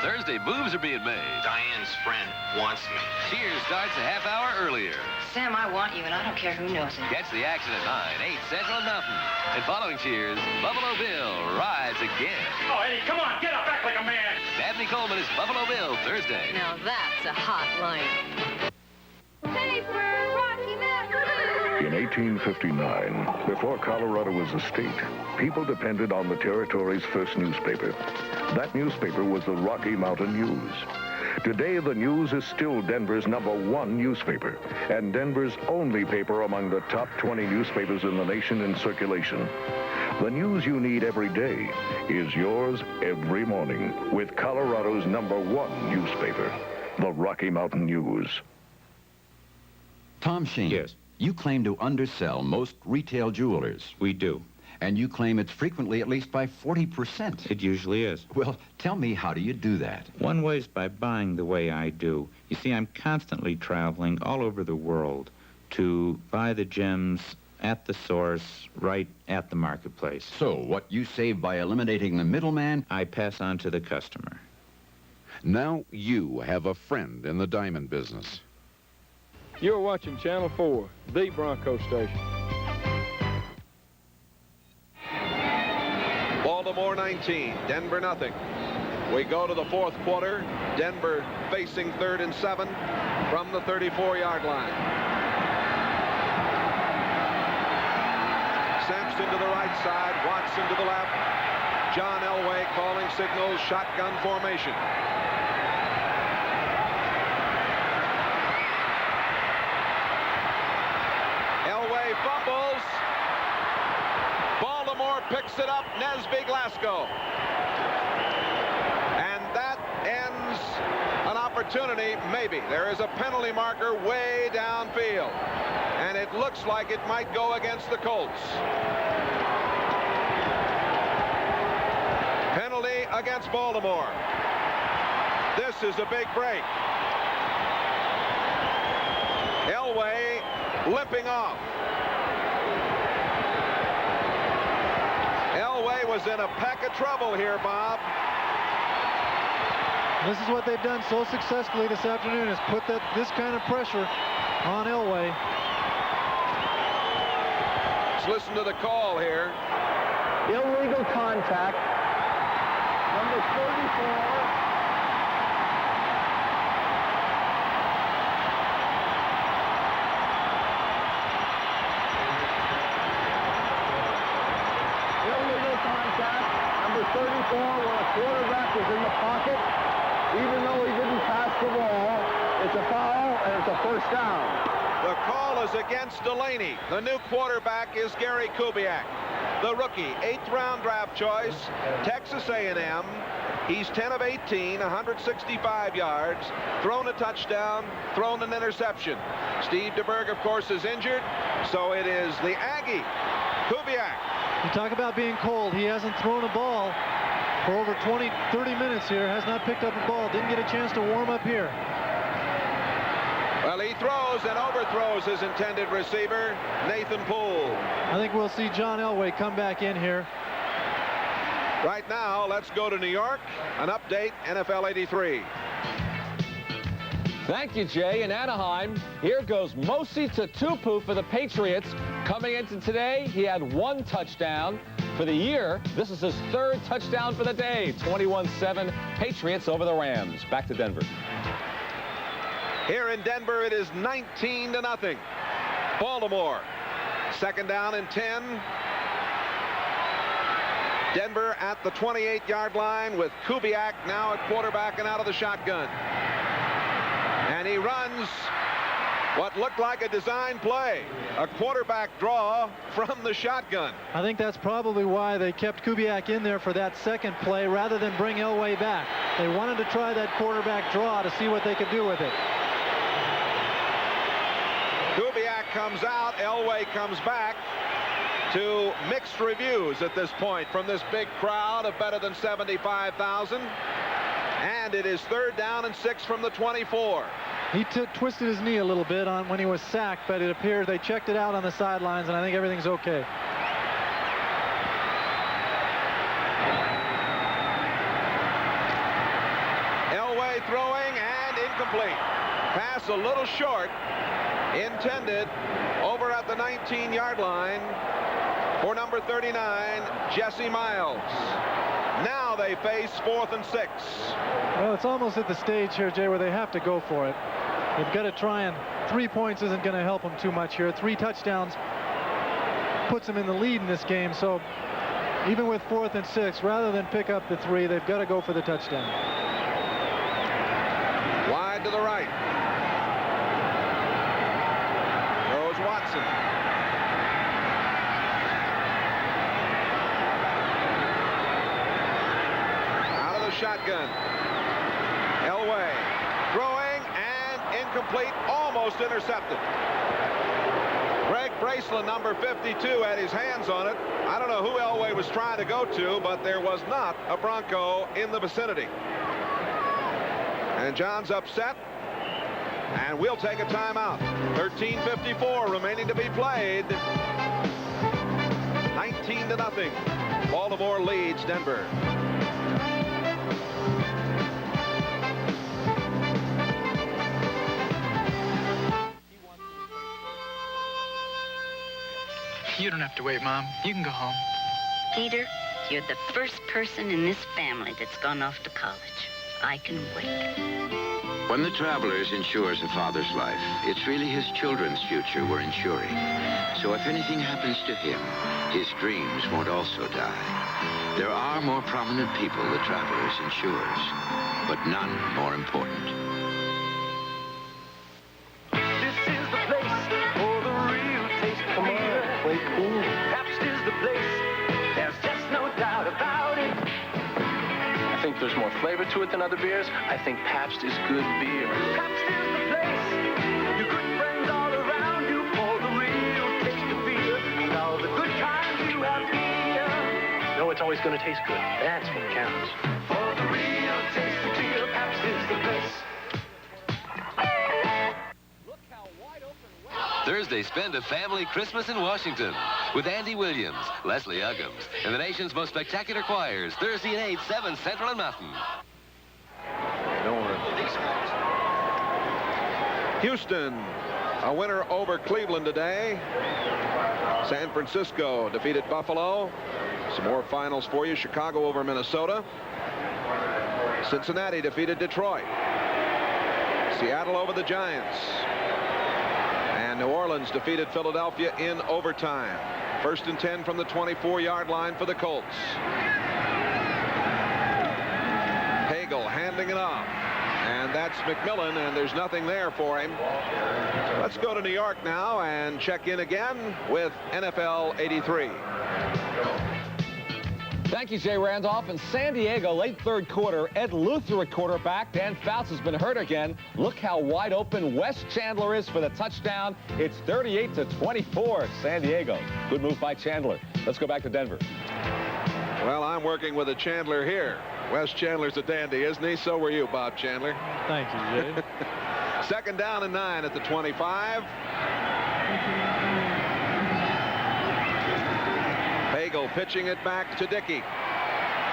S19: Thursday moves are being made.
S20: Diane's friend wants me.
S19: Cheers starts a half hour earlier.
S21: Sam, I want you, and I don't care who knows it.
S19: Catch the action at 9, 8 Central nothing. And following Cheers, Buffalo Bill rides again.
S12: Oh, Eddie, come on, get up, act like a man.
S19: Dabney Coleman is Buffalo Bill Thursday.
S21: Now that's a hot line.
S22: Paper, Rocky Mountain.
S11: In 1859, before Colorado was a state, people depended on the territory's first newspaper. That newspaper was the Rocky Mountain News. Today, the News is still Denver's #1 newspaper, and Denver's only paper among the top 20 newspapers in the nation in circulation. The news you need every day is yours every morning with Colorado's #1 newspaper, the Rocky Mountain News.
S23: Tom Sheen. Yes. You claim to undersell most retail jewelers. We do. And you claim it's frequently at least by 40%.
S24: It usually is.
S23: Well, tell me, how do you do that?
S24: One way is by buying the way I do. You see, I'm constantly traveling all over the world to buy the gems at the source, right at the marketplace.
S23: So, what you save by eliminating the middleman,
S24: I pass on to the customer.
S25: Now you have a friend in the diamond business.
S26: You're watching Channel 4, the Bronco station.
S1: Baltimore 19, Denver nothing. We go to the 4th quarter. Denver facing 3rd and 7 from the 34-yard line. into the right side. Watson to the left. John Elway calling signals, shotgun formation. Elway fumbles. Baltimore picks it up. Nesby Glasgow. And that ends an opportunity, maybe. There is a penalty marker way downfield. And it looks like it might go against the Colts. Penalty against Baltimore. This is a big break. Elway limping off. Elway was in a peck of trouble here, Bob.
S2: This is what they've done so successfully this afternoon, is put this kind of pressure on Elway.
S1: Let's listen to the call here.
S18: Illegal contact. Number 34. Illegal contact. Number 34, when a quarterback was in the pocket, even though he didn't pass the ball, it's a foul and it's a first down.
S1: The call is against Delaney. The new quarterback is Gary Kubiak. The rookie, 8th round draft choice, Texas A&M. He's 10 of 18, 165 yards, thrown a touchdown, thrown an interception. Steve DeBerg, of course, is injured, so it is the Aggie, Kubiak.
S2: You talk about being cold. He hasn't thrown a ball for over 20, 30 minutes here, has not picked up a ball, didn't get a chance to warm up here.
S1: Well, he throws and overthrows his intended receiver, Nathan Poole.
S2: I think we'll see John Elway come back in here.
S1: Right now, let's go to New York. An update, NFL 83.
S3: Thank you, Jay. In Anaheim, here goes Mosi Tutupu for the Patriots. Coming into today, he had 1 touchdown. For the year, this is his 3rd touchdown for the day. 21-7 Patriots over the Rams. Back to Denver.
S1: Here in Denver, it is 19-0. Baltimore, 2nd down and 10. Denver at the 28-yard line with Kubiak now at quarterback and out of the shotgun. And he runs what looked like a design play, a quarterback draw from the shotgun.
S2: I think that's probably why they kept Kubiak in there for that second play rather than bring Elway back. They wanted to try that quarterback draw to see what they could do with it.
S1: Kubiak comes out, Elway comes back. To mixed reviews at this point from this big crowd of better than 75,000. And it is 3rd down and 6 from the 24.
S2: He twisted his knee a little bit on when he was sacked, but it appears they checked it out on the sidelines, and I think everything's okay.
S1: Elway throwing and incomplete. Pass a little short. Intended over at the 19-yard line for number 39, Jesse Myles. Now they face 4th and 6.
S2: Well, it's almost at the stage here, Jay, where they have to go for it. They've got to try, and 3 points isn't going to help them too much here. 3 touchdowns puts them in the lead in this game. So even with 4th and 6, rather than pick up the 3, they've got to go for the touchdown.
S1: Wide to the right. Goes Watson. Shotgun. Elway throwing and incomplete, almost intercepted. Greg Braceland, number 52, had his hands on it. I don't know who Elway was trying to go to, but there was not a Bronco in the vicinity. And John's upset, and we'll take a timeout. 13:54 remaining to be played. 19-0. Baltimore leads Denver.
S6: You don't have to wait, Mom. You can go home.
S7: Peter, you're the first person in this family that's gone off to college. I can wait.
S17: When the travelers insures a father's life, it's really his children's future we're insuring. So if anything happens to him, his dreams won't also die. There are more prominent people the travelers insures, but none more important.
S4: This is the place for the real taste of beer.
S18: Play cool.
S4: Pabst is the place. There's just no doubt about it.
S5: I think there's more flavor to it than other beers. I think Pabst is good beer.
S4: Pabst is the place. Your good friends all around you for the real taste of beer. And all the good times you have here.
S5: No, it's always going to taste good. That's what counts.
S4: For the real taste of beer, Pabst is the place.
S19: Thursday, spend a family Christmas in Washington with Andy Williams, Leslie Uggams, and the nation's most spectacular choirs. Thursday at 8, 7 Central and Mountain.
S1: Houston, a winner over Cleveland today. San Francisco defeated Buffalo. Some more finals for you. Chicago over Minnesota. Cincinnati defeated Detroit. Seattle over the Giants. And New Orleans defeated Philadelphia in overtime. 1st and 10 from the 24-yard line for the Colts. Pagel handing it off. And that's McMillan, and there's nothing there for him. Let's go to New York now and check in again with NFL 83.
S3: Thank you, Jay Randolph. In San Diego, late third quarter, Ed Luther at quarterback. Dan Fouts has been hurt again. Look how wide open Wes Chandler is for the touchdown. It's 38-24, San Diego. Good move by Chandler. Let's go back to Denver.
S1: Well, I'm working with a Chandler here. Wes Chandler's a dandy, isn't he? So were you, Bob Chandler.
S2: Thank you, Jay.
S1: 2nd down and 9 at the 25. Pagel pitching it back to Dickey.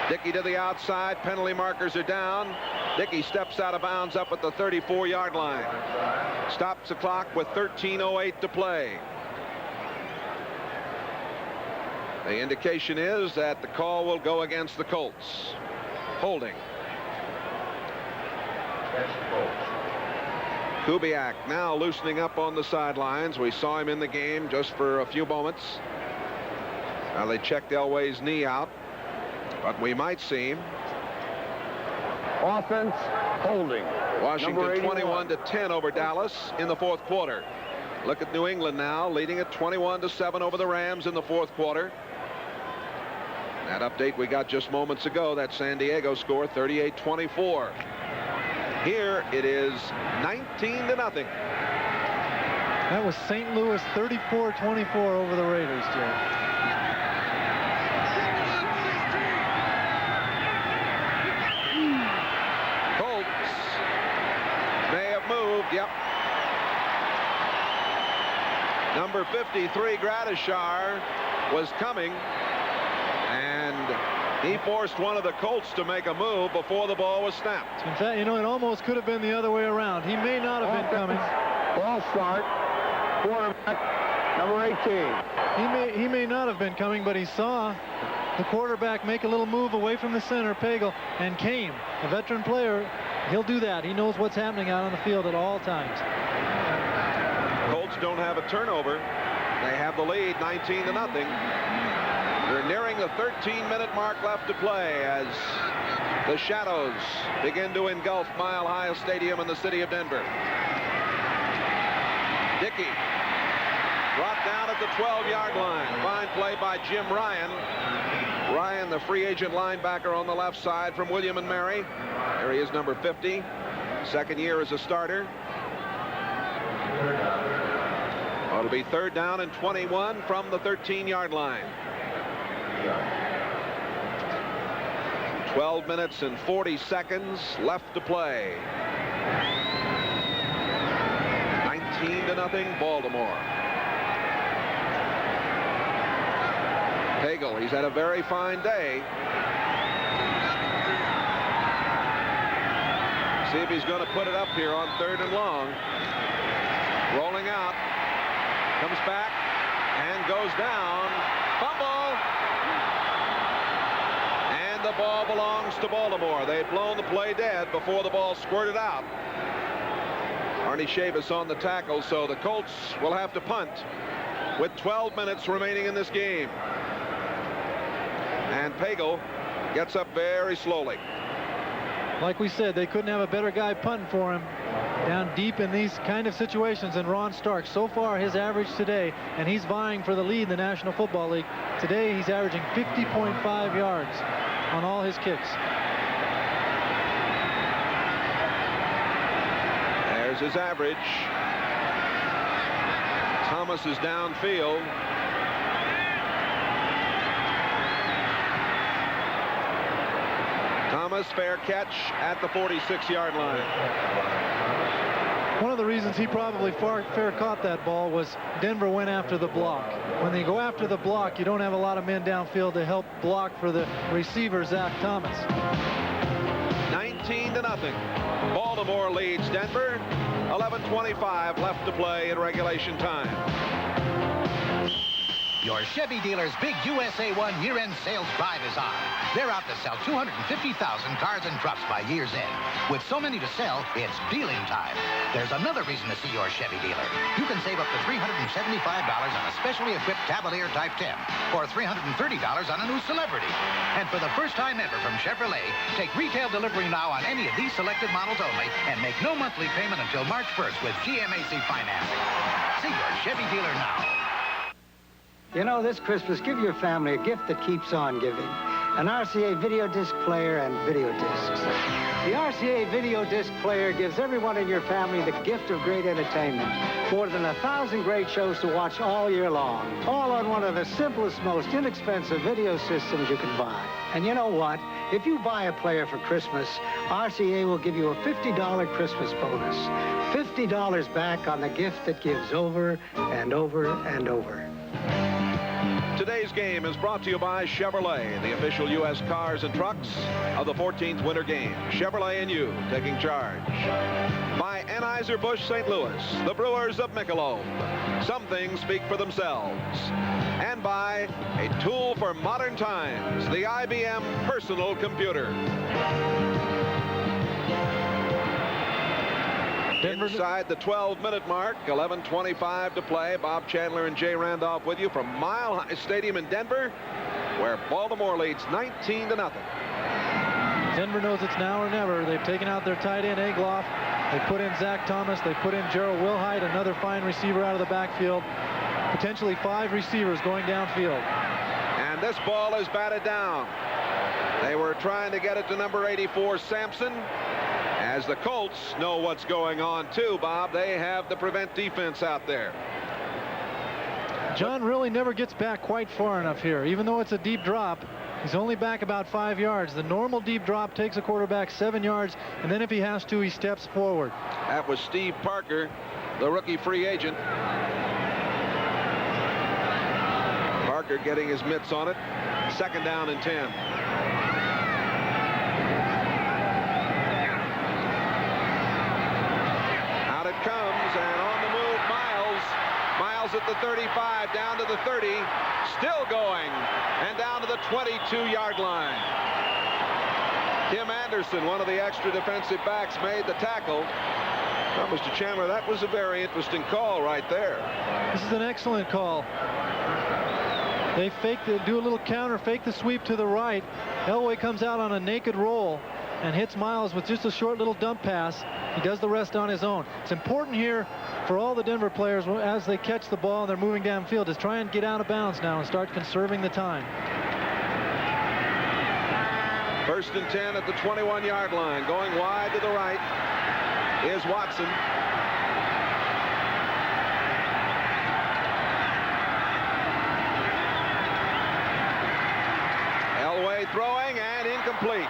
S1: Dickey to the outside. Penalty markers are down. Dickey steps out of bounds up at the 34-yard line. Stops the clock with 13:08 to play. The indication is that the call will go against the Colts. Holding. Kubiak now loosening up on the sidelines. We saw him in the game just for a few moments. Now they checked Elway's knee out, but we might see him.
S18: Offense, holding.
S1: Washington 21-10 over Dallas in the 4th quarter. Look at New England now, leading at 21-7 over the Rams in the 4th quarter. That update we got just moments ago, that San Diego score, 38-24. Here it is 19-0.
S2: That was St. Louis 34-24 over the Raiders, Jay.
S1: Yep. Number 53, Gradishar, was coming, and he forced one of the Colts to make a move before the ball was snapped.
S2: In fact, you know, it almost could have been the other way around. He may not have been coming.
S18: Ball start. Quarterback, number 18.
S2: He may not have been coming, but he saw the quarterback make a little move away from the center, Pagel, and came. A veteran player. He'll do that. He knows what's happening out on the field at all times.
S1: Colts don't have a turnover. They have the lead 19-0. They're nearing the 13-minute mark left to play as the shadows begin to engulf Mile High Stadium in the city of Denver. Dickey brought down at the 12-yard line. Fine play by Jim Ryan. Ryan, the free agent linebacker on the left side from William and Mary. There he is, number 50. 2nd year as a starter. It'll be 3rd down and 21 from the 13-yard line. 12 minutes and 40 seconds left to play. 19-0 Baltimore. Pagel, he's had a very fine day. See if he's going to put it up here on 3rd and long. Rolling out. Comes back and goes down. Fumble. And the ball belongs to Baltimore. They'd blown the play dead before the ball squirted out. Arnie Chavis on the tackle, so the Colts will have to punt with 12 minutes remaining in this game. And Pagel gets up very slowly.
S2: Like we said, they couldn't have a better guy punting for him down deep in these kind of situations than Ron Stark. So far, his average today, and he's vying for the lead in the National Football League. Today, he's averaging 50.5 yards on all his kicks.
S1: There's his average. Thomas is downfield. Thomas, fair catch at the 46-yard line.
S2: One of the reasons he probably fair caught that ball was Denver went after the block. When they go after the block, you don't have a lot of men downfield to help block for the receiver, Zach Thomas.
S1: 19-0. Baltimore leads Denver. 11:25 left to play in regulation time.
S8: Your Chevy dealer's big USA 1 year-end sales drive is on. They're out to sell 250,000 cars and trucks by year's end. With so many to sell, it's dealing time. There's another reason to see your Chevy dealer. You can save up to $375 on a specially equipped Cavalier Type 10 or $330 on a new Celebrity. And for the first time ever from Chevrolet, take retail delivery now on any of these selected models only and make no monthly payment until March 1st with GMAC financing. See your Chevy dealer now.
S9: You know, this Christmas, give your family a gift that keeps on giving. An RCA video disc player and video discs. The RCA video disc player gives everyone in your family the gift of great entertainment. More than 1,000 great shows to watch all year long. All on one of the simplest, most inexpensive video systems you can buy. And you know what? If you buy a player for Christmas, RCA will give you a $50 Christmas bonus. $50 back on the gift that gives over and over and over.
S1: Today's game is brought to you by Chevrolet, the official U.S. cars and trucks of the 14th Winter Games. Chevrolet and you taking charge. By Anheuser-Busch St. Louis, the Brewers of Michelob. Some things speak for themselves. And by a tool for modern times, the IBM personal computer. Inside the 12-minute mark, 11:25 to play. Bob Chandler and Jay Randolph with you from Mile High Stadium in Denver, where Baltimore leads 19-0.
S2: Denver knows it's now or never. They've taken out their tight end, Egloff. They put in Zach Thomas. They put in Gerald Willhite, another fine receiver out of the backfield. Potentially 5 receivers going downfield.
S1: And this ball is batted down. They were trying to get it to number 84, Sampson. As the Colts know what's going on, too, Bob. They have the prevent defense out there.
S2: John really never gets back quite far enough here. Even though it's a deep drop, he's only back about 5 yards. The normal deep drop takes a quarterback 7 yards, and then if he has to, he steps forward.
S1: That was Steve Parker, the rookie free agent. Parker getting his mitts on it. 2nd down and 10. Comes, and on the move, Myles at the 35, down to the 30, still going, and down to the 22-yard line. Tim Anderson, one of the extra defensive backs, made the tackle. Well, Mr. Chandler, that was a very interesting call right there.
S2: This is an excellent call. They do a little counter, fake the sweep to the right. Elway comes out on a naked roll and hits Myles with just a short little dump pass. He does the rest on his own. It's important here for all the Denver players as they catch the ball and they're moving downfield is try and get out of bounds now and start conserving the time.
S1: 1st and 10 at the 21-yard line. Going wide to the right is Watson. Elway throwing and incomplete.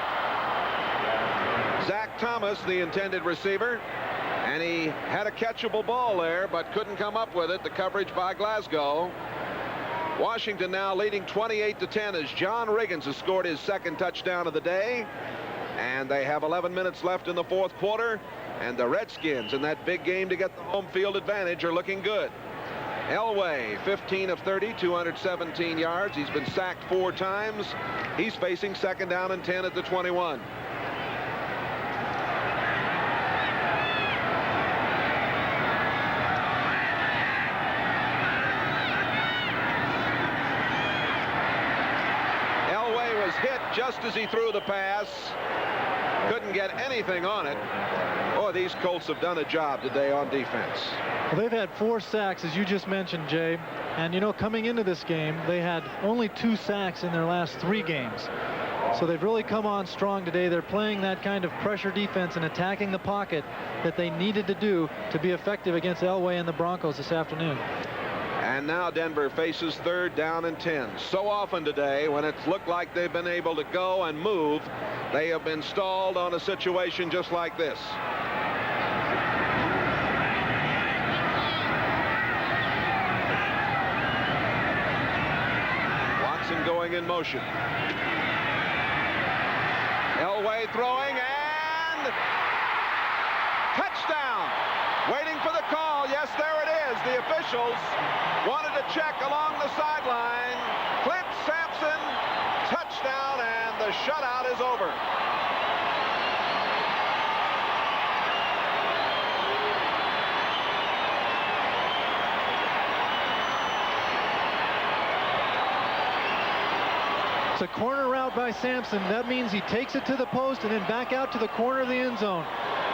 S1: Zach Thomas, the intended receiver, and he had a catchable ball there, but couldn't come up with it. The coverage by Glasgow. Washington now leading 28-10 as John Riggins has scored his 2nd touchdown of the day. And they have 11 minutes left in the 4th quarter. And the Redskins in that big game to get the home field advantage are looking good. Elway, 15 of 30, 217 yards. He's been sacked 4 times. He's facing 2nd down and 10 at the 21. just as he threw the pass. Couldn't get anything on it. Oh, these Colts have done a job today on defense.
S2: Well, they've had 4 sacks, as you just mentioned, Jay. And, you know, coming into this game, they had only 2 sacks in their last 3 games. So they've really come on strong today. They're playing that kind of pressure defense and attacking the pocket that they needed to do to be effective against Elway and the Broncos this afternoon.
S1: And now Denver faces 3rd down and 10. So often today, when it's looked like they've been able to go and move, they have been stalled on a situation just like this. Watson going in motion. Elway throwing, and touchdown. Waiting for the call. Yes, there it is. The officials wanted to check along the sideline. Clint Sampson, touchdown, and the shutout is over.
S2: It's a corner route by Sampson. That means he takes it to the post and then back out to the corner of the end zone.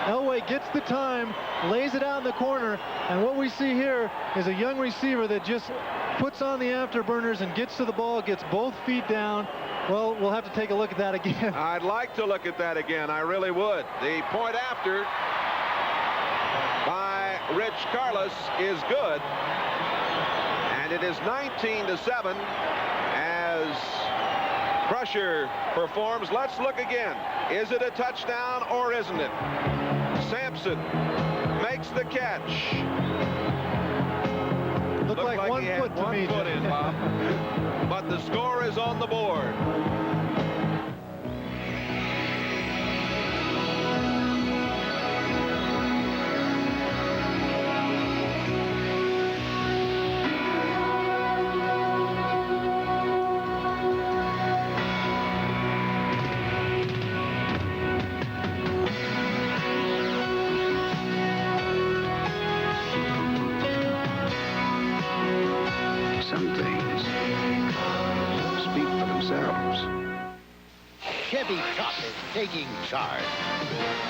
S2: Elway gets the time, lays it out in the corner, and what we see here is a young receiver that just puts on the afterburners and gets to the ball, gets both feet down. Well, we'll have to take a look at that again.
S1: I'd like to look at that again. I really would. The point after by Rich Karlis is good, and it is 19-7 as pressure performs. Let's look again. Is it a touchdown or isn't it? Sampson makes the catch.
S2: Looked like one
S1: he had
S2: foot to
S1: one
S2: me,
S1: foot in, Bob. But the score is on the board.
S8: Chevy Chop is taking charge.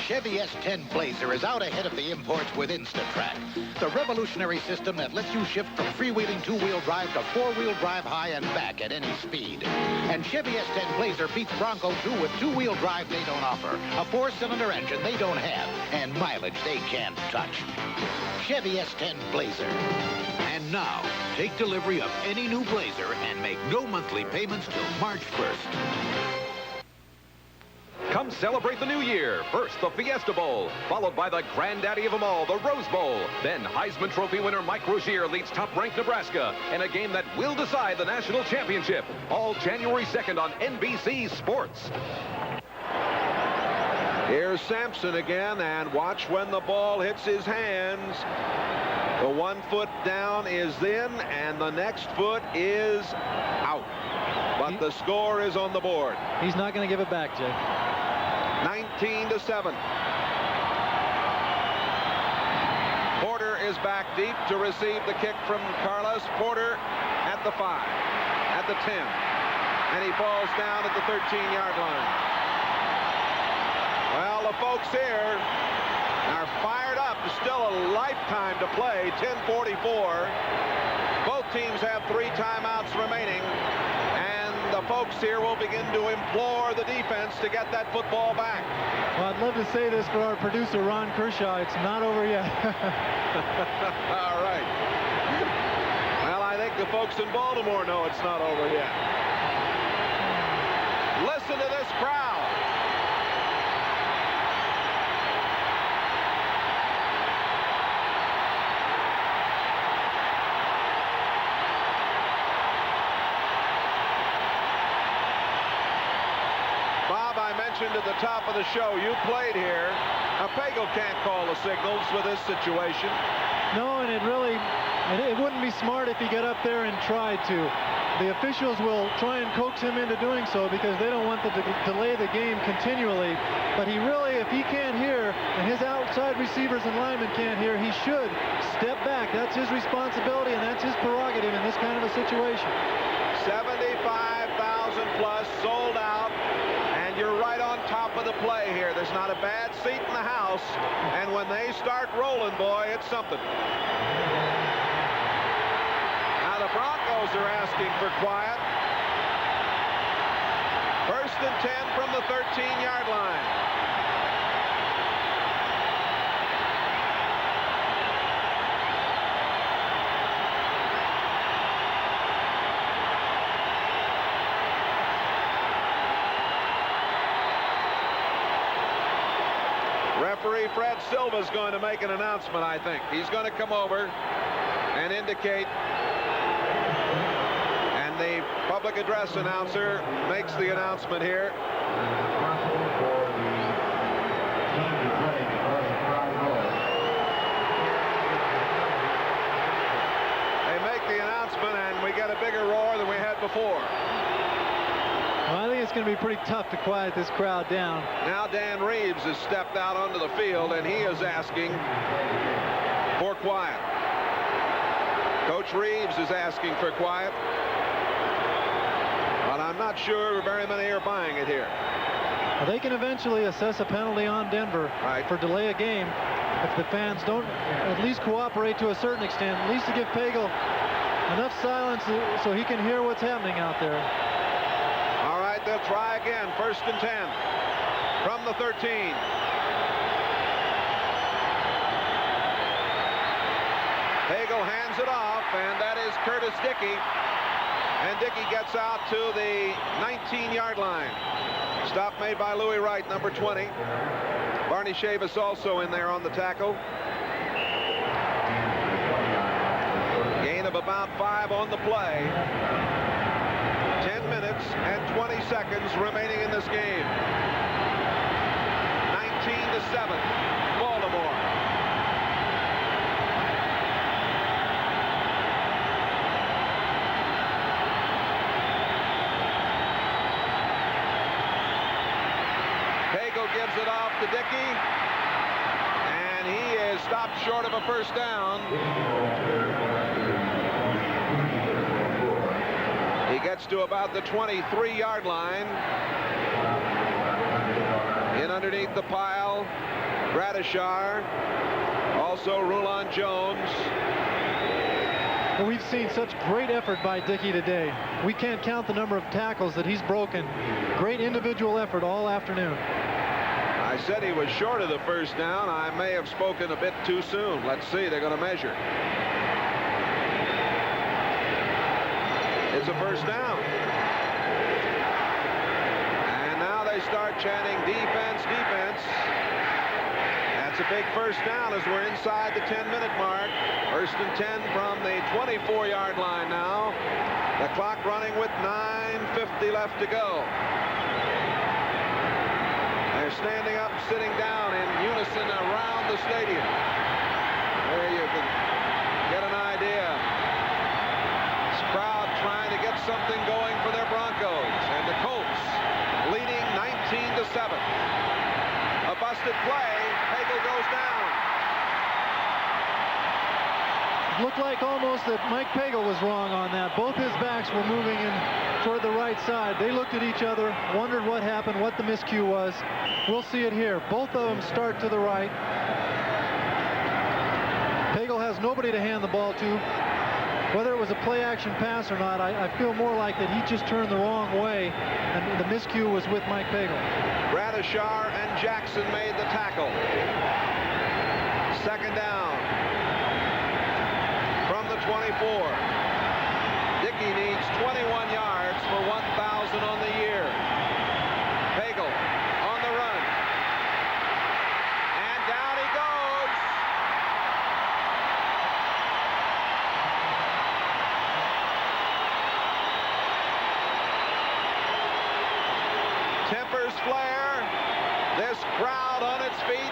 S8: Chevy S10 Blazer is out ahead of the imports with InstaTrack, the revolutionary system that lets you shift from freewheeling 2-wheel drive to 4-wheel drive high and back at any speed. And Chevy S10 Blazer beats Bronco 2 with 2-wheel drive they don't offer, a 4-cylinder engine they don't have, and mileage they can't touch. Chevy S10 Blazer. And now, take delivery of any new Blazer and make no monthly payments till March 1st.
S10: Come celebrate the new year. First, the Fiesta Bowl, followed by the granddaddy of them all, the Rose Bowl. Then Heisman Trophy winner Mike Rozier leads top-ranked Nebraska in a game that will decide the national championship. All January 2nd on NBC Sports.
S1: Here's Sampson again, and watch when the ball hits his hands. The 1 foot down is in, and the next foot is out. But the score is on the board.
S2: He's not going to give it back, Jay.
S1: 19-7. Porter is back deep to receive the kick from Karlis. Porter at the 5, at the 10, and he falls down at the 13-yard line. Well, the folks here are fired up. Still a lifetime to play, 10:44. Both teams have 3 timeouts remaining. The folks here will begin to implore the defense to get that football back.
S2: Well, I'd love to say this for our producer, Ron Kershaw. It's not over yet.
S1: All right. Well, I think the folks in Baltimore know it's not over yet. Listen to this crowd. At the top of the show, you played here. Now, Pagel can't call the signals with this situation.
S2: No, and it wouldn't be smart if he got up there and tried to. The officials will try and coax him into doing so because they don't want to delay the game continually. But he really, if he can't hear and his outside receivers and linemen can't hear, he should step back. That's his responsibility and that's his prerogative in this kind of a situation.
S1: 75,000 plus sold out. play here. There's not a bad seat in the house. And when they start rolling, boy, it's something. Now the Broncos are asking for quiet. 1st and 10 from the 13-yard line. Referee Fred Silva's going to make an announcement, I think. He's going to come over and indicate, and the public address announcer makes the announcement here. They make the announcement, and we get a bigger roar than we had before.
S2: Well, I think it's going to be pretty tough to quiet this crowd down.
S1: Now Dan Reeves has stepped out onto the field, and he is asking for quiet. Coach Reeves is asking for quiet. But I'm not sure very many are buying it here.
S2: Well, they can eventually assess a penalty on Denver for delay a game if the fans don't at least cooperate to a certain extent, at least to give Pagel enough silence so he can hear what's happening out there.
S1: All right, they'll try again. 1st and 10 from the 13. Pagel hands it off, and that is Curtis Dickey. And Dickey gets out to the 19-yard line. Stop made by Louis Wright, number 20. Barney Chavis also in there on the tackle. Gain of about 5 on the play. 10 minutes and 20 seconds remaining in this game. 19-7, Baltimore. Pagel gives it off to Dickey, and he is stopped short of a first down. He gets to about the 23-yard line. In underneath the pile, Gradishar, also Rulon Jones.
S2: Well, we've seen such great effort by Dickey today. We can't count the number of tackles that he's broken. Great individual effort all afternoon.
S1: I said he was short of the first down. I may have spoken a bit too soon. Let's see, they're going to measure. It's a first down. And now they start chanting defense, defense. That's a big first down as we're inside the 10-minute mark. 1st and 10 from the 24-yard line now. The clock running with 9:50 left to go. They're standing up, sitting down in unison around the stadium. There you can get an idea. This crowd trying to get something going for their Broncos. And the Colts leading 19-7. A busted play. Pagel goes down.
S2: It looked like almost that Mike Pagel was wrong on that. Both his backs were moving in toward the right side. They looked at each other, wondered what happened, what the miscue was. We'll see it here. Both of them start to the right. Pagel has nobody to hand the ball to. Whether it was a play-action pass or not, I feel more like that he just turned the wrong way, and the miscue was with Mike Pagel.
S1: Gradishar and Jackson made the tackle. 2nd down from the 24. Dickey needs 21 yards for 1,000 on the year. Pagel on the run. And down he goes. Tempers flare. This crowd on its feet.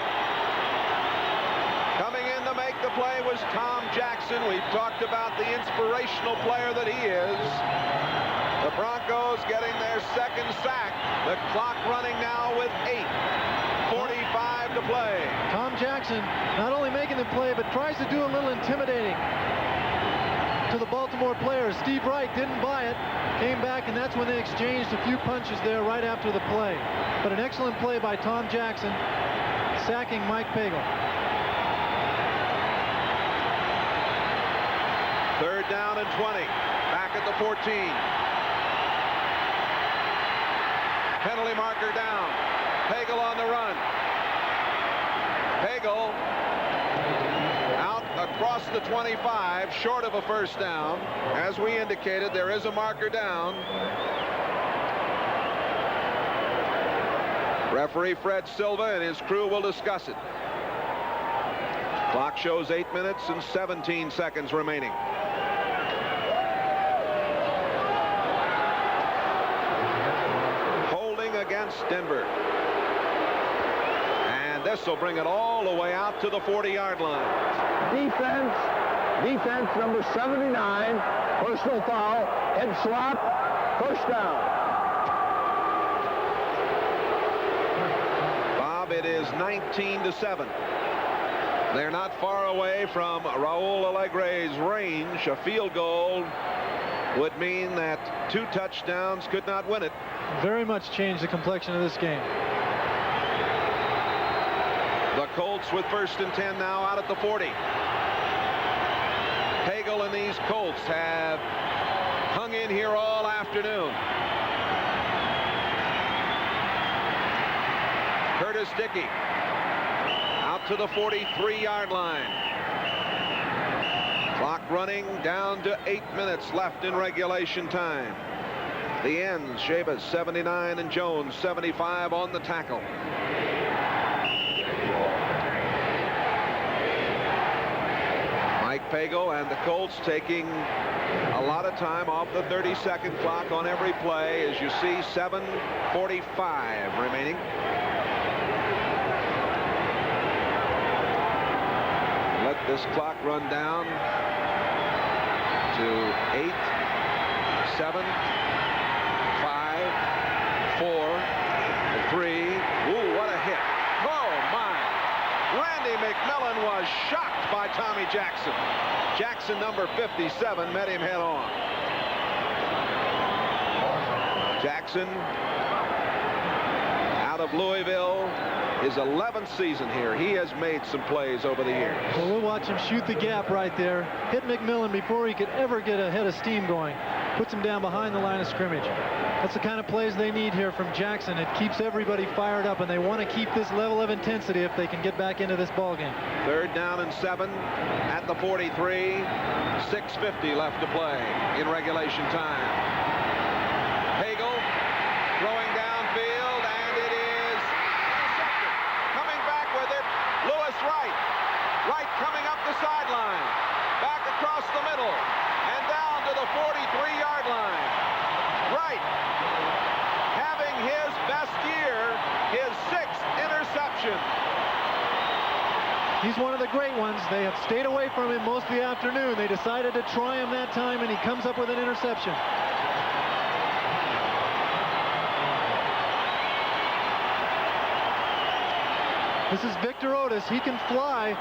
S1: Coming in to make the play was Tom Jackson. We've talked about the inspirational player that he is. The Broncos getting their 2nd sack. The clock running now with 8:45 to play.
S2: Tom Jackson not only making the play, but tries to do a little intimidating to the Baltimore players. Steve Wright didn't buy it, came back, and that's when they exchanged a few punches there right after the play. But an excellent play by Tom Jackson, sacking Mike Pagel.
S1: 3rd down and 20. Back at the 14. Penalty marker down. Pagel on the run. Pagel out across the 25, short of a first down. As we indicated, there is a marker down. Referee Fred Silva and his crew will discuss it. Clock shows 8 minutes and 17 seconds remaining. Holding against Denver. And this will bring it all the way out to the 40-yard line.
S18: Defense number 79, personal foul, head swap, first down.
S1: Bob, it is 19-7. They're not far away from Raul Allegre's range. A field goal would mean that 2 touchdowns could not win it.
S2: Very much changed the complexion of this game.
S1: The Colts with 1st and 10 now out at the 40. Pagel and these Colts have hung in here all afternoon. Curtis Dickey out to the 43-yard line. Clock running down to 8 minutes left in regulation time. The ends, Shabas 79 and Jones 75 on the tackle. Mike Pagel and the Colts taking a lot of time off the 30-second clock on every play. As you see, 7:45 remaining. Let this clock run down to 8, 7, 5, 4, 3. Ooh, what a hit. Oh, my. Randy McMillan was shocked by Tommy Jackson. Jackson, number 57, met him head on. Jackson, out of Louisville, his 11th season here. He has made some plays over the years.
S2: Well, we'll watch him shoot the gap right there. Hit McMillan before he could ever get a head of steam going. Puts him down behind the line of scrimmage. That's the kind of plays they need here from Jackson. It keeps everybody fired up, and they want to keep this level of intensity if they can get back into this ball game.
S1: 3rd down and 7 at the 43. 6:50 left to play in regulation time. Pagel throwing downfield, and it is intercepted. Coming back with it, Lewis Wright. Wright coming up the sideline. Back across the middle, and down to the 43-yard line. Wright having his best year, his 6th interception.
S2: He's one of the great ones. They have stayed away from him most of the afternoon. They decided to try him that time, and he comes up with an interception. This is Victor Otis. He can fly,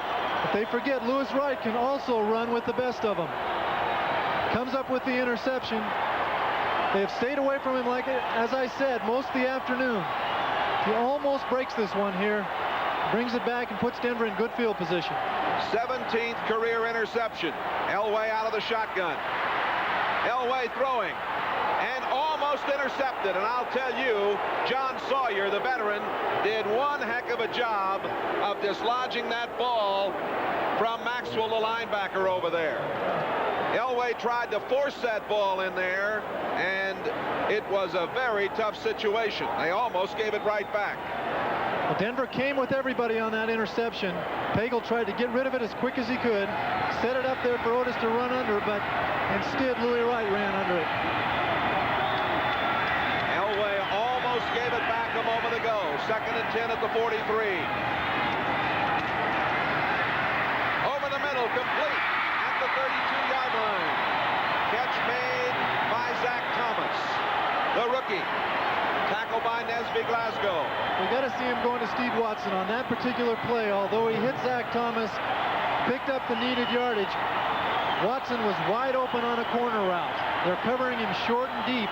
S2: but they forget Lewis Wright can also run with the best of them. Comes up with the interception. They have stayed away from him, like as I said, most of the afternoon. He almost breaks this one here. Brings it back and puts Denver in good field position.
S1: 17th career interception. Elway out of the shotgun. Elway throwing and almost intercepted. And I'll tell you, John Sawyer, the veteran, did one heck of a job of dislodging that ball from Maxwell, the linebacker over there. Elway tried to force that ball in there, and it was a very tough situation. They almost gave it right back.
S2: Well, Denver came with everybody on that interception. Pagel tried to get rid of it as quick as he could, set it up there for Otis to run under, but instead Louis Wright ran under it.
S1: Elway almost gave it back a moment ago. 2nd and 10 at the 43. Over the middle, complete at the 32-yard line. Catch made by Zach Thomas, the rookie. Tackled by Nesby Glasgow.
S2: We got to see him going to Steve Watson on that particular play. Although he hit Zach Thomas, picked up the needed yardage, Watson was wide open on a corner route. They're covering him short and deep,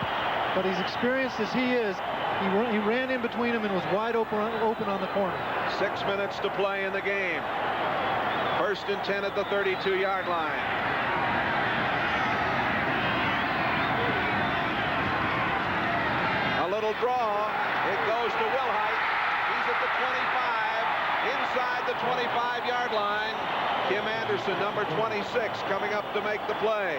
S2: but as experienced as he is, he ran in between them and was wide open on the corner.
S1: 6 minutes to play in the game. 1st and 10 at the 32-yard line. A little draw. It goes to Willhite. He's at the 25. Inside the 25-yard line. Kim Anderson, number 26, coming up to make the play.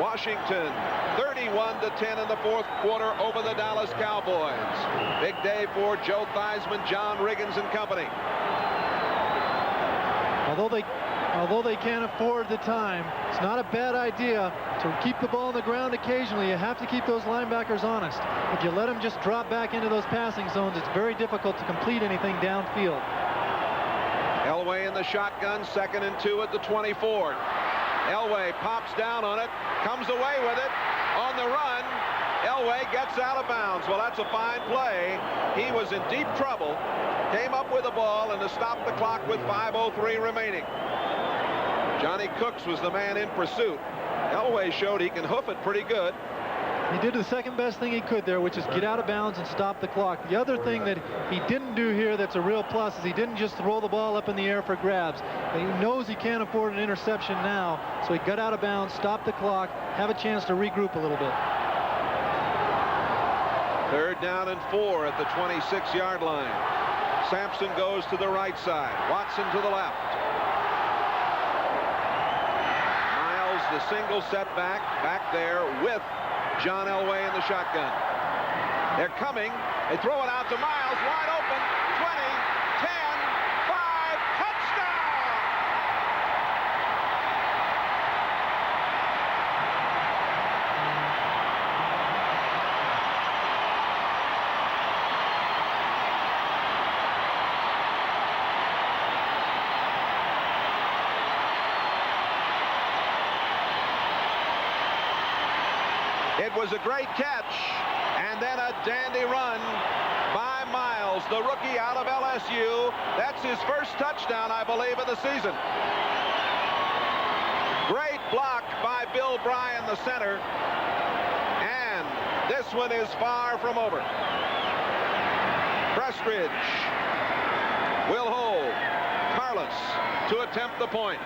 S1: Washington, 31-10 in the 4th quarter over the Dallas Cowboys. Big day for Joe Theismann, John Riggins and company.
S2: Although they can't afford the time, it's not a bad idea to keep the ball on the ground occasionally. You have to keep those linebackers honest. If you let them just drop back into those passing zones, it's very difficult to complete anything downfield.
S1: Elway in the shotgun, 2nd and 2 at the 24. Elway pops down on it, comes away with it, on the run. Elway gets out of bounds. Well, that's a fine play. He was in deep trouble, came up with the ball, and to stop the clock with 5:03 remaining. Johnny Cooks was the man in pursuit. Elway showed he can hoof it pretty good.
S2: He did the second best thing he could there, which is get out of bounds and stop the clock. The other thing that he didn't do here that's a real plus is he didn't just throw the ball up in the air for grabs. He knows he can't afford an interception now, so he got out of bounds, stopped the clock, have a chance to regroup a little bit.
S1: 3rd down and 4 at the 26-yard line. Sampson goes to the right side. Watson to the left. Myles, the single setback, back there with John Elway in the shotgun. They're coming. They throw it out to Myles, wide open. 20, 10, 5, touchdown! It was a great catch, and then a dandy run by Myles, the rookie out of LSU. That's his first touchdown, I believe, of the season. Great block by Bill Bryan, the center, and this one is far from over. Prestridge will hold. Karlis to attempt the point.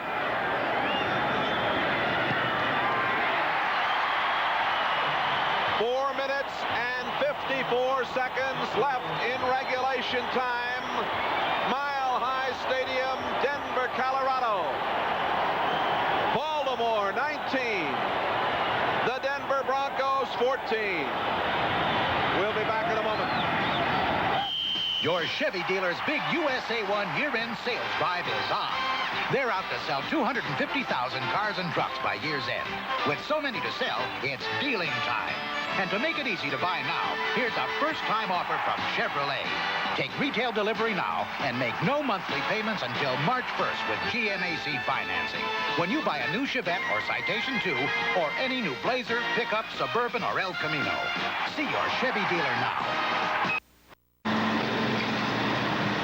S1: 4 minutes and 54 seconds left in regulation time. Mile High Stadium, Denver, Colorado. Baltimore 19. The Denver Broncos 14. We'll be back in a moment.
S8: Your Chevy dealer's big USA 1 year-end sales drive is on. They're out to sell 250,000 cars and trucks by year's end. With so many to sell, it's dealing time. And to make it easy to buy now, here's a first-time offer from Chevrolet. Take retail delivery now and make no monthly payments until March 1st with GMAC financing. When you buy a new Chevette or Citation 2 or any new Blazer, pickup, Suburban, or El Camino. See your Chevy dealer now.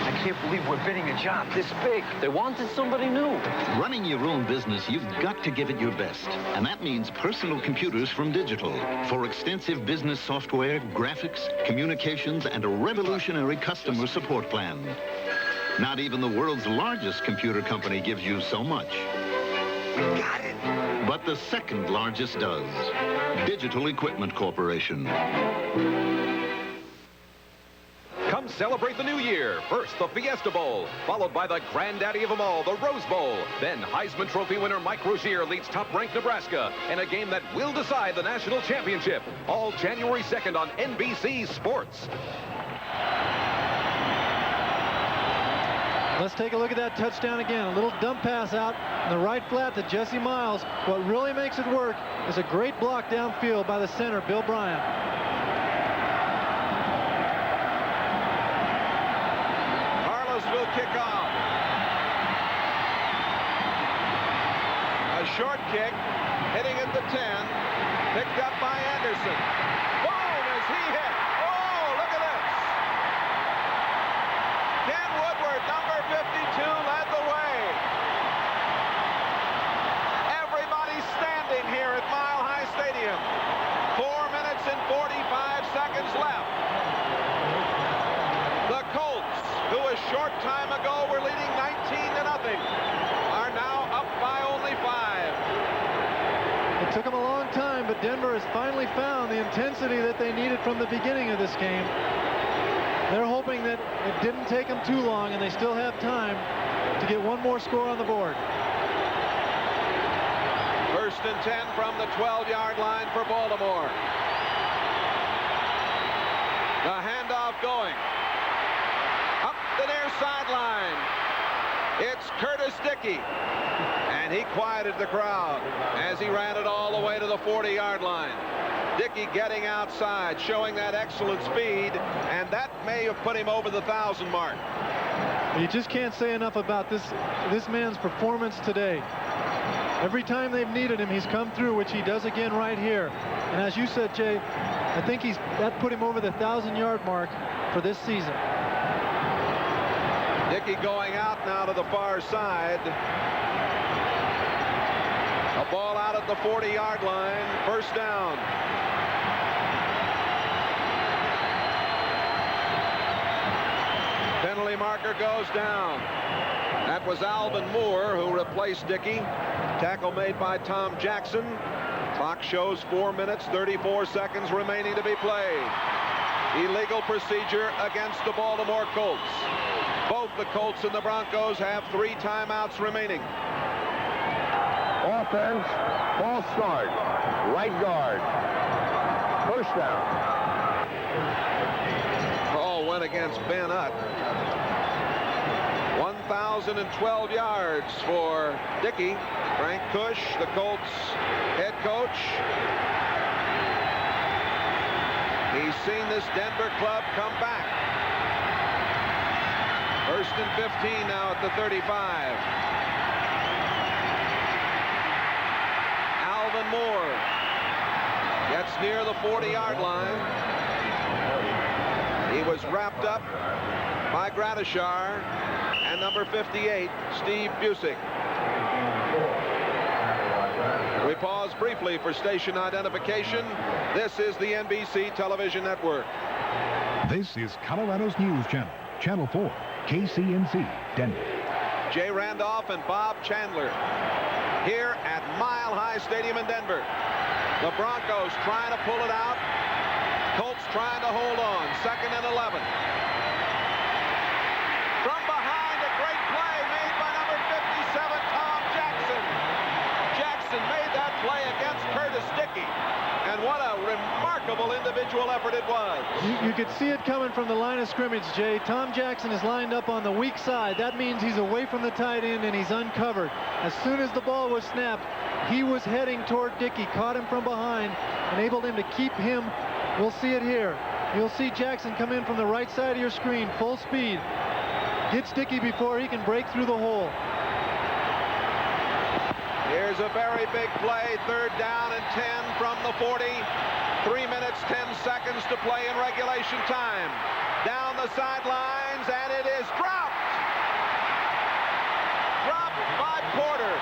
S13: I can't believe we're bidding a job this big. They wanted somebody new.
S14: Running your own business, you've got to give it your best. And that means personal computers from Digital. For extensive business software, graphics, communications, and a revolutionary customer support plan. Not even the world's largest computer company gives you so much.
S13: Got it.
S14: But the second largest does. Digital Equipment Corporation.
S10: Come celebrate the new year. First, the Fiesta Bowl, followed by the granddaddy of them all, the Rose Bowl. Then Heisman Trophy winner Mike Rozier leads top-ranked Nebraska in a game that will decide the national championship. All January 2nd on NBC Sports.
S2: Let's take a look at that touchdown again. A little dump pass out in the right flat to Jesse Myles. What really makes it work is a great block downfield by the center, Bill Bryan.
S1: Will kick off. A short kick, hitting at the 10, picked up by Anderson. Boom, is he hit? Oh, look at this. Ken Woodward, number 52, led the way.
S2: Took them a long time, but Denver has finally found the intensity that they needed from the beginning of this game. They're hoping that it didn't take them too long, and they still have time to get one more score on the board.
S1: 1st and 10 from the 12-yard line for Baltimore. The handoff going. Up the near sideline. It's Curtis Dickey. And he quieted the crowd as he ran it all the way to the 40-yard line. Dickey getting outside, showing that excellent speed, and that may have put him over the 1,000 mark.
S2: You just can't say enough about this man's performance today. Every time they've needed him, he's come through, which he does again right here. And as you said, Jay, I think that put him over the 1,000-yard mark for this season.
S1: Dickey going out now to the far side. A ball out at the 40-yard line. 1st down. Penalty marker goes down. That was Alvin Moore who replaced Dickey. Tackle made by Tom Jackson. Clock shows 4 minutes, 34 seconds remaining to be played. Illegal procedure against the Baltimore Colts. Both the Colts and the Broncos have 3 timeouts remaining.
S18: Offense, false start. Right guard. 1st down.
S1: Call went against Ben Utt. 1,012 yards for Dickey. Frank Cush, the Colts head coach. He's seen this Denver club come back. 1st and 15 now at the 35. Alvin Moore gets near the 40-yard line. He was wrapped up by Gradishar and number 58, Steve Busick. We pause briefly for station identification. This is the NBC Television Network.
S12: This is Colorado's News Channel, Channel 4, KCNC, Denver.
S1: Jay Randolph and Bob Chandler here at Mile High Stadium in Denver. The Broncos trying to pull it out. Colts trying to hold on. 2nd and 11. From behind, a great play made by number 57, Tom Jackson. Jackson made that play against Curtis Dickey. And what a remarkable individual effort it was.
S2: You could see it coming from the line of scrimmage, Jay. Tom Jackson is lined up on the weak side. That means he's away from the tight end and he's uncovered. As soon as the ball was snapped, he was heading toward Dickey, caught him from behind, enabled him to keep him. We'll see it here. You'll see Jackson come in from the right side of your screen, full speed. Gets Dickey before he can break through the hole.
S1: Here's a very big play. 3rd down and 10 from the 40. 3 minutes, 10 seconds to play in regulation time. Down the sidelines, and it is dropped. Dropped by Porter.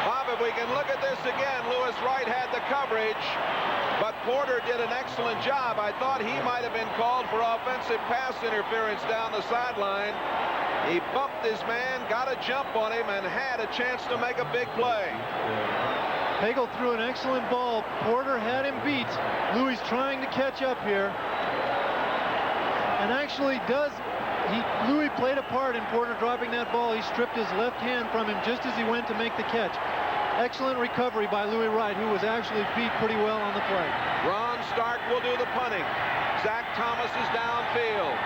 S1: Bob, if we can look at this again, Lewis Wright had the coverage, but Porter did an excellent job. I thought he might have been called for offensive pass interference down the sideline. He bumped his man, got a jump on him, and had a chance to make a big play.
S2: Pagel threw an excellent ball. Porter had him beat. Louis trying to catch up here. And actually Louis played a part in Porter dropping that ball. He stripped his left hand from him just as he went to make the catch. Excellent recovery by Louis Wright, who was actually beat pretty well on the play.
S1: Ron Stark will do the punting. Zach Thomas is downfield.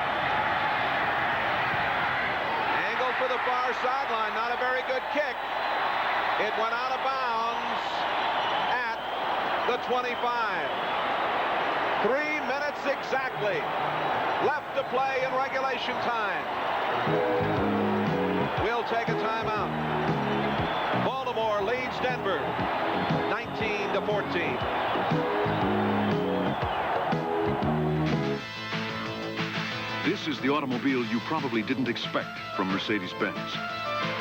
S1: Angle for the far sideline. Not a very good kick. It went out of bounds at the 25. 3 minutes exactly left to play in regulation time. We'll take a timeout. Baltimore leads Denver 19-14.
S15: This is the automobile you probably didn't expect from Mercedes-Benz.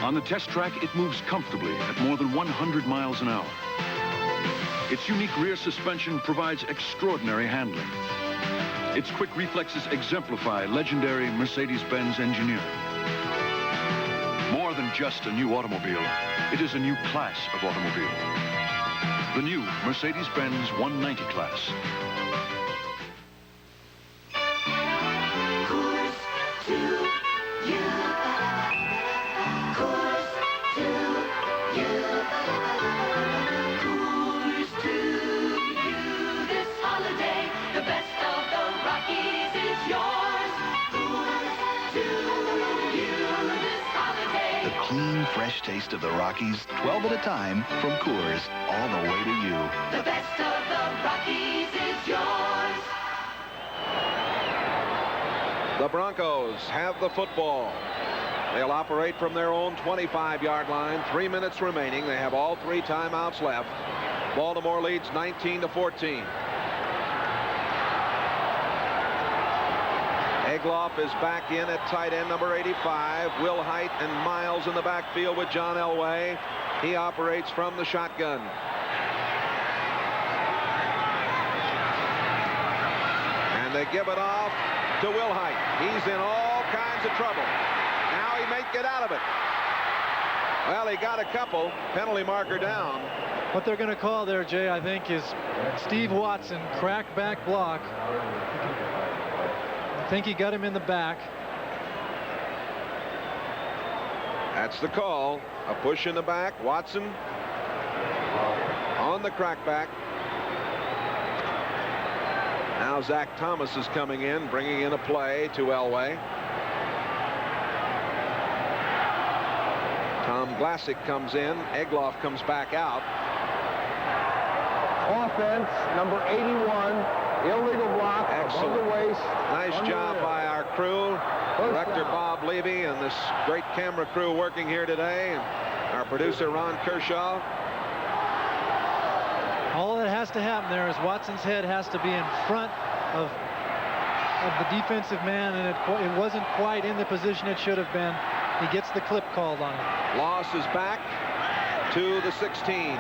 S15: On the test track, it moves comfortably at more than 100 miles an hour. Its unique rear suspension provides extraordinary handling. Its quick reflexes exemplify legendary Mercedes-Benz engineering. More than just a new automobile, it is a new class of automobile. The new Mercedes-Benz 190 class.
S11: Clean, fresh taste of the Rockies, 12 at a time, from Coors, all the way to you.
S4: The best of the Rockies is yours.
S1: The Broncos have the football. They'll operate from their own 25-yard line. 3 minutes remaining. They have all 3 timeouts left. Baltimore leads 19-14. Egloff is back in at tight end, number 85. Willhite and Myles in the backfield with John Elway. He operates from the shotgun. And they give it off to Willhite. He's in all kinds of trouble. Now he may get out of it. Well, he got a couple. Penalty marker down.
S2: What they're going to call there, Jay, I think, is Steve Watson, crack back block. I think he got him in the back.
S1: That's the call. A push in the back. Watson on the crackback. Now Zach Thomas is coming in, bringing in a play to Elway. Tom Glassick comes in. Egloff comes back out.
S18: Offense, number 81. Illegal block.
S1: Excellent.
S18: Above the waist.
S1: Nice job by our crew. Director Bob Levy and this great camera crew working here today. And our producer Ron Kershaw.
S2: All that has to happen there is Watson's head has to be in front of the defensive man, and it wasn't quite in the position it should have been. He gets the clip called on him.
S1: Loss is back to the 16.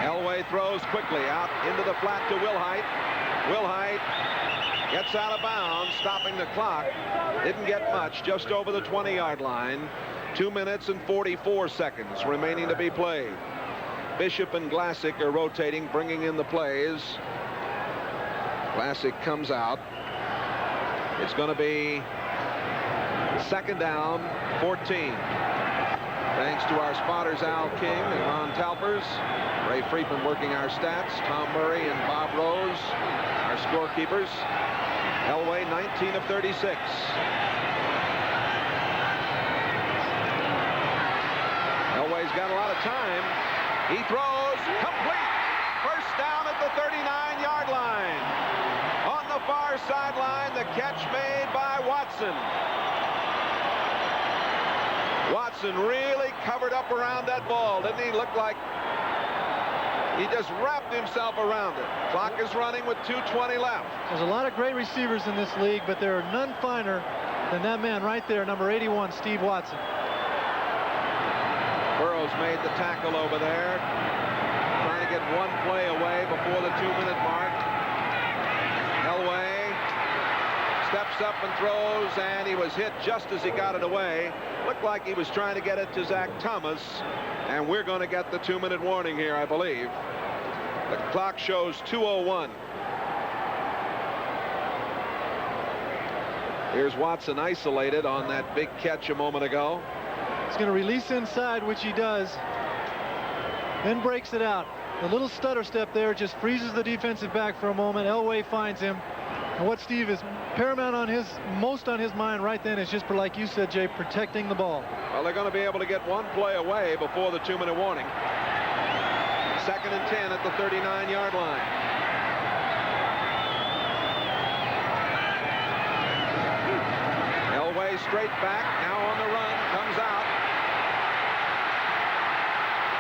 S1: Elway throws quickly out into the flat to Willhite. Willhite gets out of bounds, stopping the clock. Didn't get much, just over the 20-yard line. 2 minutes and 44 seconds remaining to be played. Bishop and Glassick are rotating, bringing in the plays. Glassick comes out. It's going to be second down, 14. Thanks to our spotters, Al King and Ron Talpers. Ray Friedman working our stats. Tom Murray and Bob Rose, our scorekeepers. Elway, 19 of 36. Elway's got a lot of time. He throws complete. First down at the 39-yard line. On the far sideline, the catch made by Watson. Watson really covered up around that ball, didn't he? Looked like he just wrapped himself around it. Clock is running with 2:20 left.
S2: There's a lot of great receivers in this league, but there are none finer than that man right there, number 81, Steve Watson.
S1: Burrows made the tackle over there, trying to get one play away before the 2-minute mark. Elway steps up and throws, and he was hit just as he got it away. Looked like he was trying to get it to Zach Thomas, and we're going to get the 2-minute warning here, I believe. The clock shows 2:01. Here's Watson isolated on that big catch a moment ago.
S2: He's going to release inside, which he does, then breaks it out. The little stutter step there just freezes the defensive back for a moment. Elway finds him. And what Steve is paramount on most on his mind right then is just, like you said, Jay, protecting the ball.
S1: Well, they're going to be able to get one play away before the 2-minute warning. Second and 10 at the 39-yard line. Elway straight back, now on the run, comes out.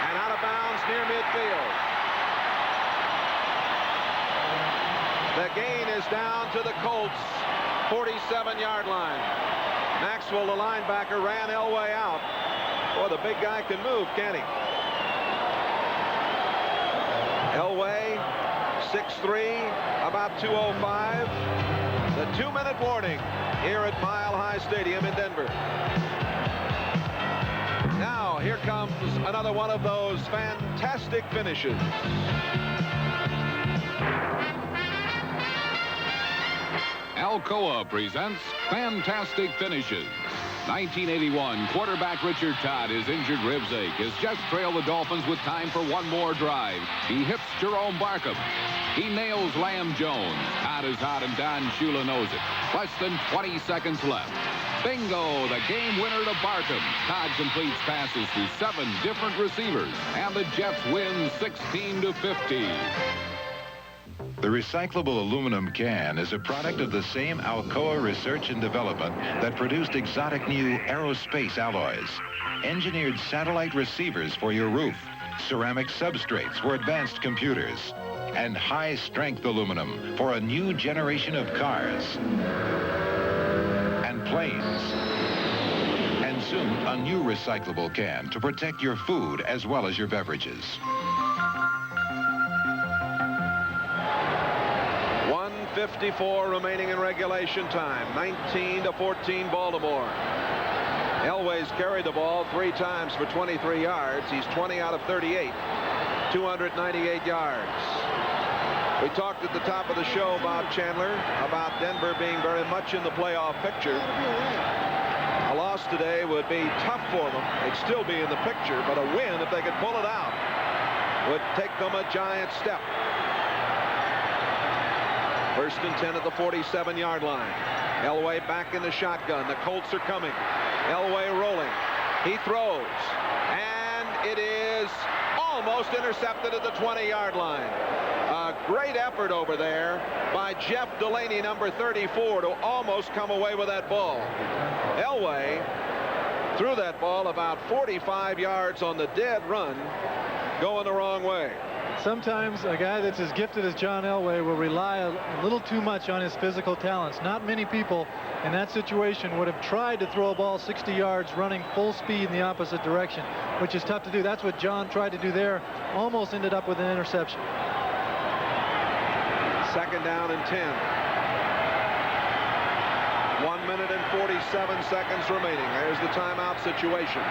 S1: And out of bounds near midfield. The gain is down to the Colts 47-yard line. Maxwell, the linebacker, ran Elway out. Boy, the big guy can move, can't he? Elway, 6'3", about 205. The 2-minute warning here at Mile High Stadium in Denver. Now, here comes another one of those fantastic finishes.
S16: Alcoa presents Fantastic Finishes. 1981, quarterback Richard Todd, his injured ribs ache, has just trailed the Dolphins with time for one more drive. He hits Jerome Barkham. He nails Lamb Jones. Todd is hot and Don Shula knows it. Less than 20 seconds left. Bingo, the game winner to Barkham. Todd completes passes to 7 different receivers, and the Jets win 16-15.
S20: The recyclable aluminum can is a product of the same Alcoa research and development that produced exotic new aerospace alloys, engineered satellite receivers for your roof, ceramic substrates for advanced computers, and high-strength aluminum for a new generation of cars and planes. And soon, a new recyclable can to protect your food as well as your beverages.
S1: 1:54 remaining in regulation time. 19-14 Baltimore. Elway's carried the ball 3 times for 23 yards. He's 20 out of 38. 298 yards. We talked at the top of the show about Chandler, about Denver being very much in the playoff picture. A loss today would be tough for them. They'd still be in the picture, but a win, if they could pull it out, would take them a giant step. 1st and 10 at the 47-yard line. Elway back in the shotgun. The Colts are coming. Elway rolling. He throws. And it is almost intercepted at the 20-yard line. A great effort over there by Jeff Delaney, number 34, to almost come away with that ball. Elway threw that ball about 45 yards on the dead run, going the wrong way.
S2: Sometimes a guy that's as gifted as John Elway will rely a little too much on his physical talents. Not many people in that situation would have tried to throw a ball 60 yards running full speed in the opposite direction, which is tough to do. That's what John tried to do there. Almost ended up with an interception.
S1: 2nd down and 10. 1 minute and 47 seconds remaining. There's the timeout situation.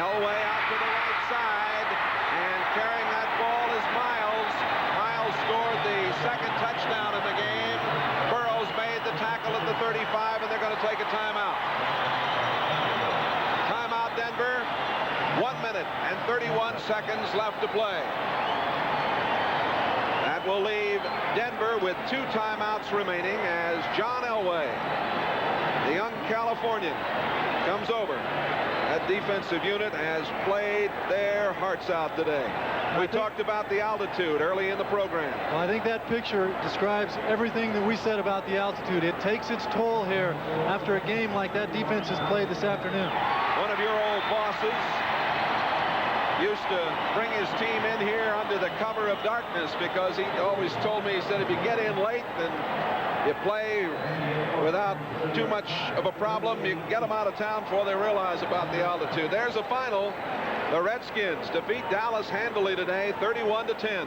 S1: Elway out to the right side, and carrying that ball is Myles. Myles scored the 2nd touchdown in the game. Burrows made the tackle at the 35, and they're going to take a timeout. Timeout, Denver. 1 minute and 31 seconds left to play. That will leave Denver with 2 timeouts remaining as John Elway, the young Californian, comes over. That defensive unit has played their hearts out today. We talked about the altitude early in the program.
S2: Well, I think that picture describes everything that we said about the altitude. It takes its toll here after a game like that defense has played this afternoon.
S1: One of your old bosses used to bring his team in here under the cover of darkness because he always told me, he said, if you get in late, then you play without too much of a problem. You can get them out of town before they realize about the altitude. There's a final. The Redskins defeat Dallas handily today, 31-10.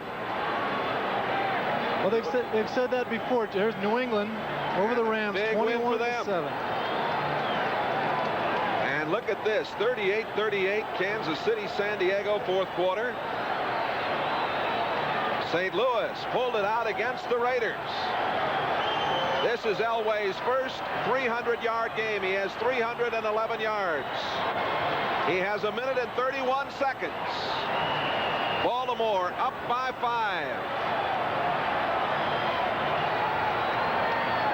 S2: Well, they've said that before. There's New England over the Rams, 21-7.
S1: And look at this, 38-38, Kansas City, San Diego, 4th quarter. St. Louis pulled it out against the Raiders. This is Elway's first 300-yard game. He has 311 yards. He has 1 minute and 31 seconds. Baltimore up by 5.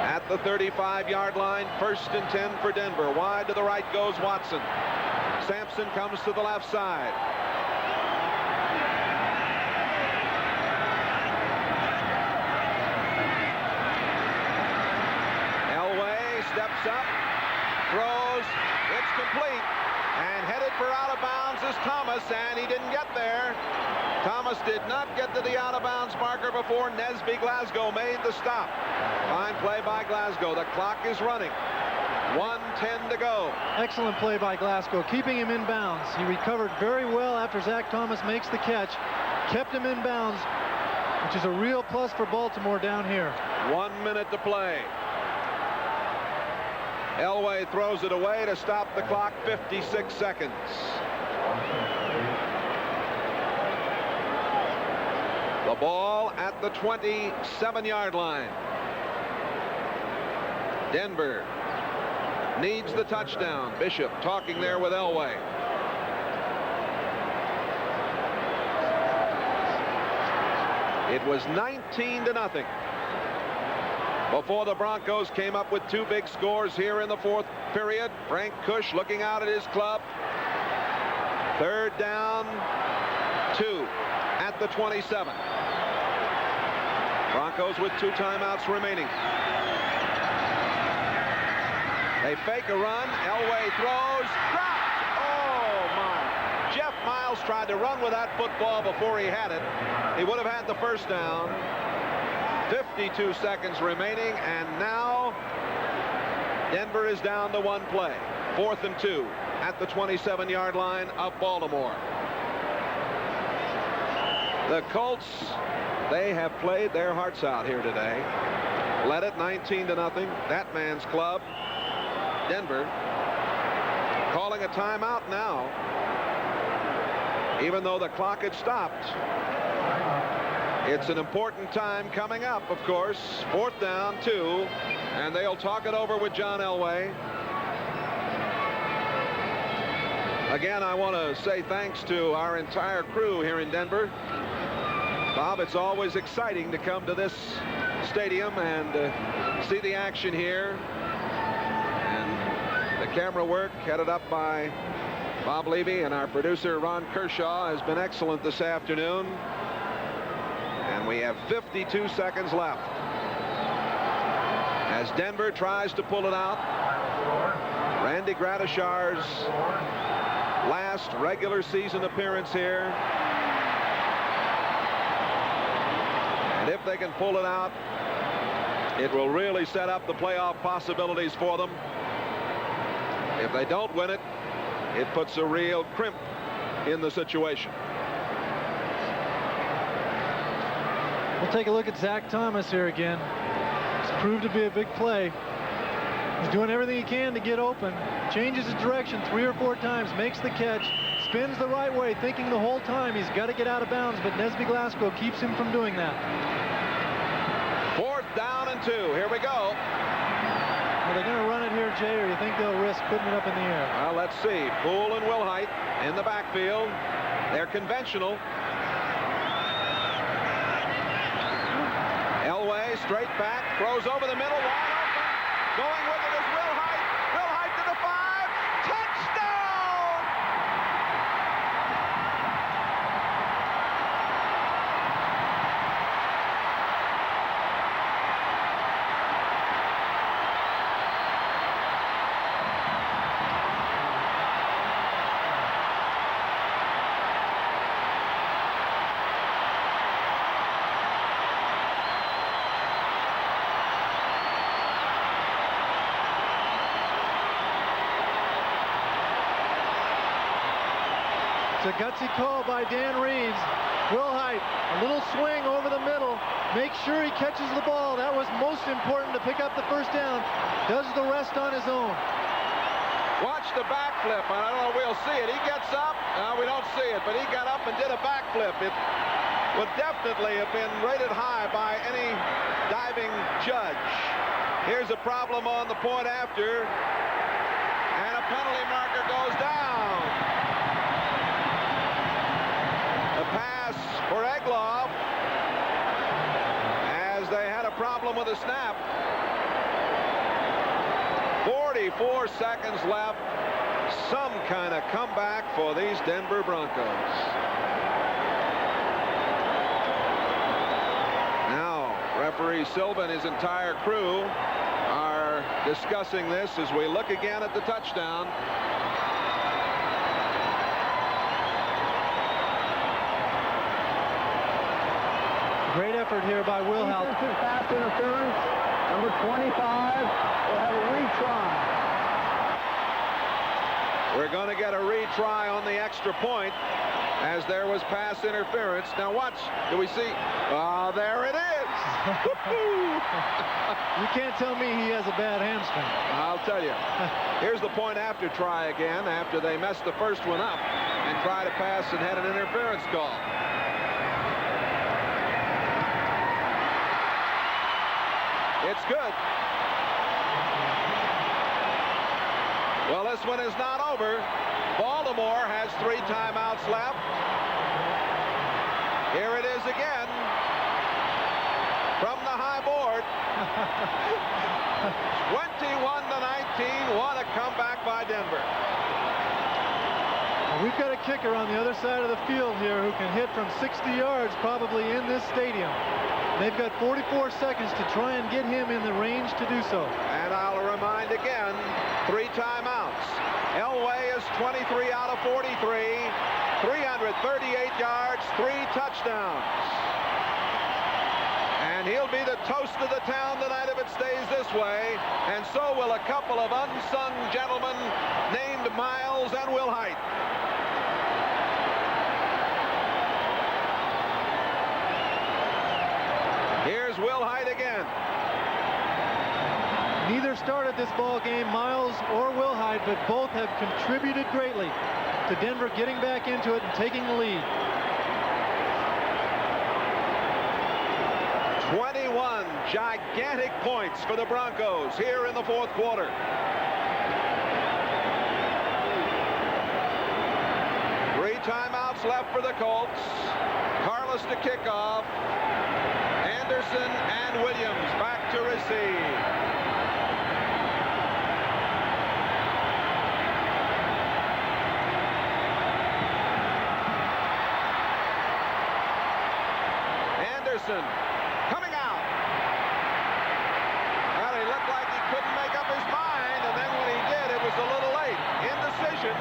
S1: At the 35-yard line, 1st and 10 for Denver. Wide to the right goes Watson. Sampson comes to the left side. Steps up, throws, it's complete, and headed for out of bounds is Thomas, and he didn't get there. Thomas did not get to the out of bounds marker before Nesby Glasgow made the stop. Fine play by Glasgow. The clock is running. 1:10 to go.
S2: Excellent play by Glasgow, keeping him in bounds. He recovered very well after Zach Thomas makes the catch. Kept him in bounds, which is a real plus for Baltimore down here.
S1: 1 minute to play. Elway throws it away to stop the clock. 56 seconds. The ball at the 27-yard line. Denver needs the touchdown. Bishop talking there with Elway. It was 19-0 before the Broncos came up with two big scores here in the fourth period. Frank Kush looking out at his club. 3rd down, 2 at the 27. Broncos with 2 timeouts remaining. They fake a run. Elway throws. Dropped. Oh, my. Jesse Myles tried to run with that football before he had it. He would have had the first down. 52 seconds remaining, and now Denver is down to 1 play. 4th and 2 at the 27-yard line of Baltimore. The Colts, they have played their hearts out here today. Led it 19-0. That man's club. Denver calling a timeout now, even though the clock had stopped. It's an important time coming up, of course. 4th down, 2, and they'll talk it over with John Elway. Again, I want to say thanks to our entire crew here in Denver. Bob, it's always exciting to come to this stadium and see the action here. And the camera work headed up by Bob Levy and our producer Ron Kershaw has been excellent this afternoon. And we have 52 seconds left as Denver tries to pull it out. Randy Gradishar's last regular season appearance here. And if they can pull it out, it will really set up the playoff possibilities for them. If they don't win it, it puts a real crimp in the situation.
S2: We'll take a look at Zach Thomas here again. It's proved to be a big play. He's doing everything he can to get open. Changes his direction 3 or 4 times, makes the catch, spins the right way, thinking the whole time he's got to get out of bounds, but Nesby Glasgow keeps him from doing that.
S1: 4th down and 2. Here we go.
S2: Are they going to run it here, Jay, or you think they'll risk putting it up in the air?
S1: Well, let's see. Poole and Willhite in the backfield. They're conventional. Elway straight back, throws over the middle, wide open. Going with it is Willhite. Willhite to the 5. Touchdown!
S2: It's a gutsy call by Dan Reeves. Willhite, a little swing over the middle. Make sure he catches the ball. That was most important to pick up the first down. Does the rest on his own.
S1: Watch the backflip. I don't know if we'll see it. He gets up. No, we don't see it, but he got up and did a backflip. It would definitely have been rated high by any diving judge. Here's a problem on the point after, and a penalty marker goes down. A pass for Egloff as they had a problem with the snap. 44 seconds left. Some kind of comeback for these Denver Broncos. Now, referee Silva and his entire crew are discussing this as we look again at the touchdown.
S2: Great effort here by Willhite.
S18: Defensive pass interference. Number 25 will have a retry.
S1: We're going to get a retry on the extra point as there was pass interference. Now watch. Do we see? Oh, there it is.
S2: You can't tell me he has a bad hamstring.
S1: I'll tell you. Here's the point after try again, after they messed the first one up and tried to pass and had an interference call. It's good. Well, this one is not over. Baltimore has 3 timeouts left. Here it is again. From the high board. 21-19. What a comeback by Denver.
S2: We've got a kicker on the other side of the field here who can hit from 60 yards probably in this stadium. They've got 44 seconds to try and get him in the range to do so.
S1: And I'll remind again, 3 timeouts. Elway is 23 out of 43, 338 yards, 3 touchdowns. And he'll be the toast of the town tonight if it stays this way. And so will a couple of unsung gentlemen named Myles and Willhite. Here's Willhite again.
S2: Neither started this ball game, Myles or Willhite, but both have contributed greatly to Denver getting back into it and taking the lead.
S1: 21 gigantic points for the Broncos here in the 4th quarter. Three timeouts left for the Colts. Karlis to kick off. Anderson and Williams back to receive. Anderson coming out. Well, he looked like he couldn't make up his mind, and then when he did, it was a little late. Indecision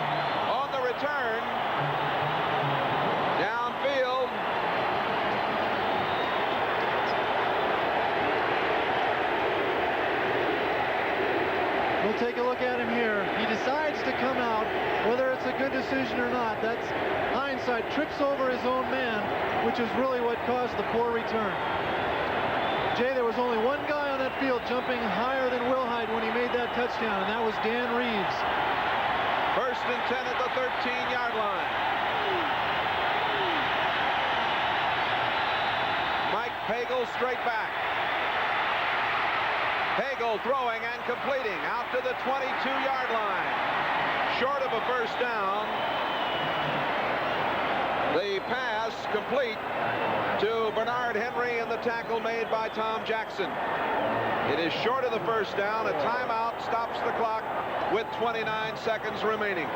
S1: on the return. Downfield.
S2: We'll take a look at him here. He decides to come out, whether it's a good decision or not. That's hindsight. Trips over his own man, which is really what caused the poor return. Jay, there was only one guy on that field jumping higher than Willhite when he made that touchdown, and that was Dan Reeves.
S1: 1st and 10 at the 13-yard line. Mike Pagel straight back. Pagel throwing and completing out to the 22-yard line. Short of a first down. The pass complete to Bernard Henry and the tackle made by Tom Jackson. It is short of the first down. A timeout stops the clock with 29 seconds remaining.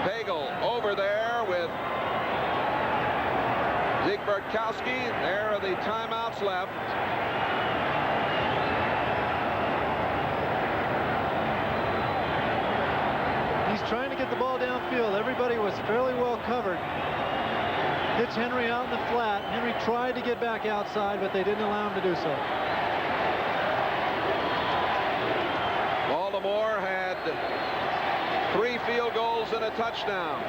S1: Pagel over there with Zeke Bartkowski. There are the timeouts left.
S2: He's trying to get the ball downfield. Everybody was fairly well covered. Hits Henry out in the flat. Henry tried to get back outside, but they didn't allow him to do so.
S1: Baltimore had 3 field goals and a touchdown.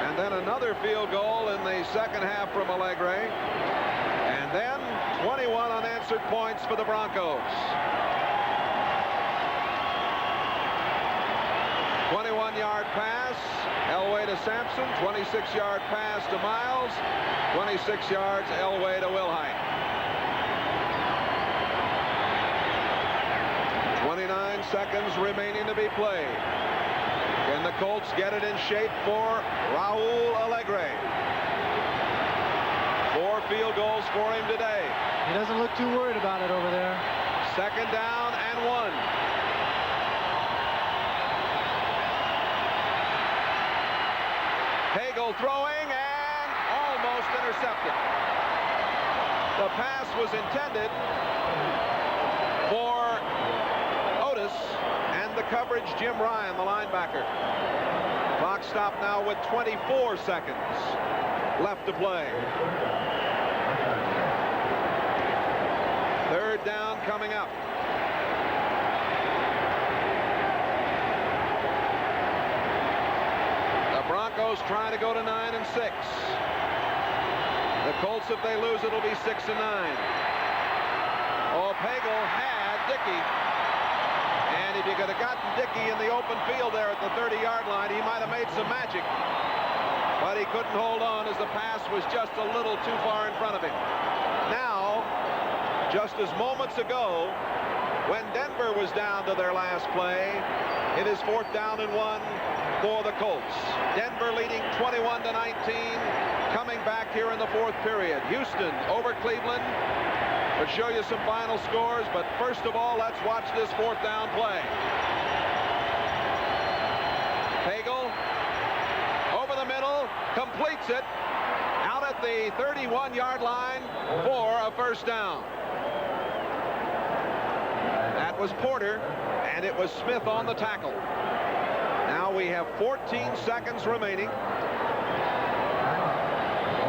S1: And then another field goal in the second half from Allegre. And then 21 unanswered points for the Broncos. 21-yard pass, Elway to Sampson. 26-yard pass to Myles. 26 yards, Elway to Willhite. 29 seconds remaining to be played. Can the Colts get it in shape for Raul Allegre? 4 field goals for him today.
S2: He doesn't look too worried about it over there.
S1: 2nd down and 1. Pagel throwing and almost intercepted. The pass was intended for Otis and the coverage Jim Ryan, the linebacker. Clock stopped now with 24 seconds left to play. 3rd down coming up. Broncos trying to go to 9-6. The Colts, if they lose, it'll be 6-9. Oh, Pagel had Dickey. And if you could have gotten Dickey in the open field there at the 30-yard line, he might have made some magic. But he couldn't hold on as the pass was just a little too far in front of him. Now, just as moments ago, when Denver was down to their last play, it is 4th down and 1 for the Colts. Denver leading 21-19, coming back here in the 4th period. Houston over Cleveland. We'll show you some final scores, but first of all, let's watch this 4th down play. Pagel over the middle, completes it out at the 31-yard line for a 1st down. That was Porter, and it was Smith on the tackle. Now we have 14 seconds remaining.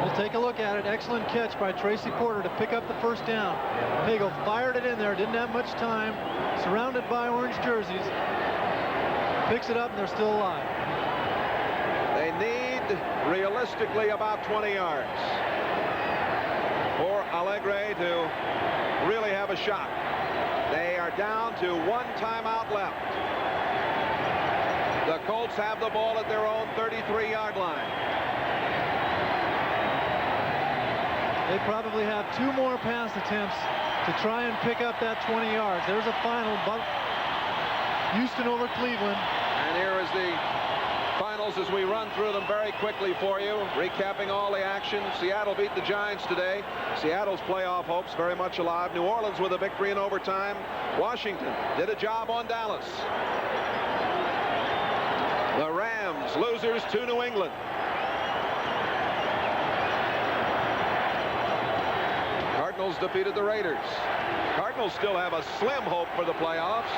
S2: We'll take a look at it. Excellent catch by Tracy Porter to pick up the 1st down. Pagel fired it in there, didn't have much time, surrounded by orange jerseys. Picks it up, and they're still alive.
S1: They need, realistically, about 20 yards for Allegre to really have a shot. They are down to 1 timeout left. The Colts have the ball at their own 33-yard line.
S2: They probably have 2 more pass attempts to try and pick up that 20 yards. There's a final, but Houston over Cleveland.
S1: And here is the finals as we run through them very quickly for you, recapping all the action. Seattle beat the Giants today. Seattle's playoff hopes very much alive. New Orleans with a victory in overtime. Washington did a job on Dallas. The Rams, losers to New England. Cardinals defeated the Raiders. Cardinals still have a slim hope for the playoffs.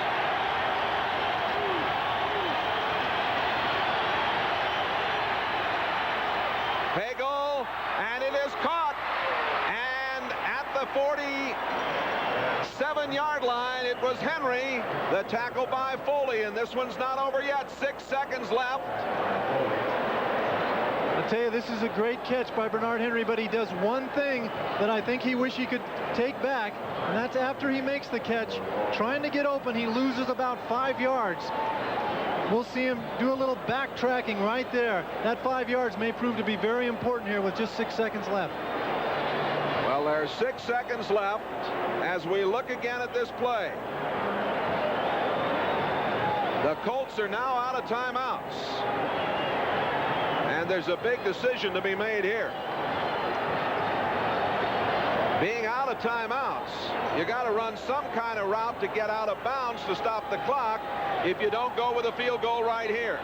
S1: Pagel, and it is caught. And at the 47-yard line, it was Henry, the tackle by Foley, and this one's not over yet. 6 seconds left.
S2: I tell you, this is a great catch by Bernard Henry, but he does one thing that I think he wish he could take back, and that's after he makes the catch, trying to get open, he loses about 5 yards. We'll see him do a little backtracking right there. That 5 yards may prove to be very important here with just 6 seconds left.
S1: Well, there's 6 seconds left as we look again at this play. The Colts are now out of timeouts. And there's a big decision to be made here. Being out of timeouts, you got to run some kind of route to get out of bounds to stop the clock if you don't go with a field goal right here.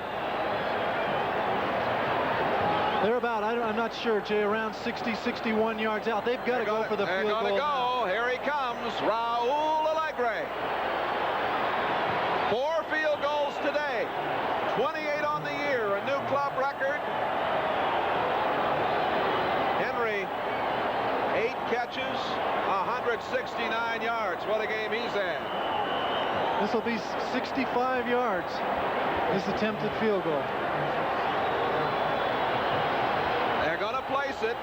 S2: They're about, I'm not sure, Jay, around 60, 61 yards out. They've got to go for the field goal.
S1: They're going to go. Here he comes, Raul Allegre. 4 field goals today. 28 on the year, a new club record. Henry, 8 catches, 169 yards. What a game he's had.
S2: This will be 65 yards, this attempted field goal.
S1: They're going to place it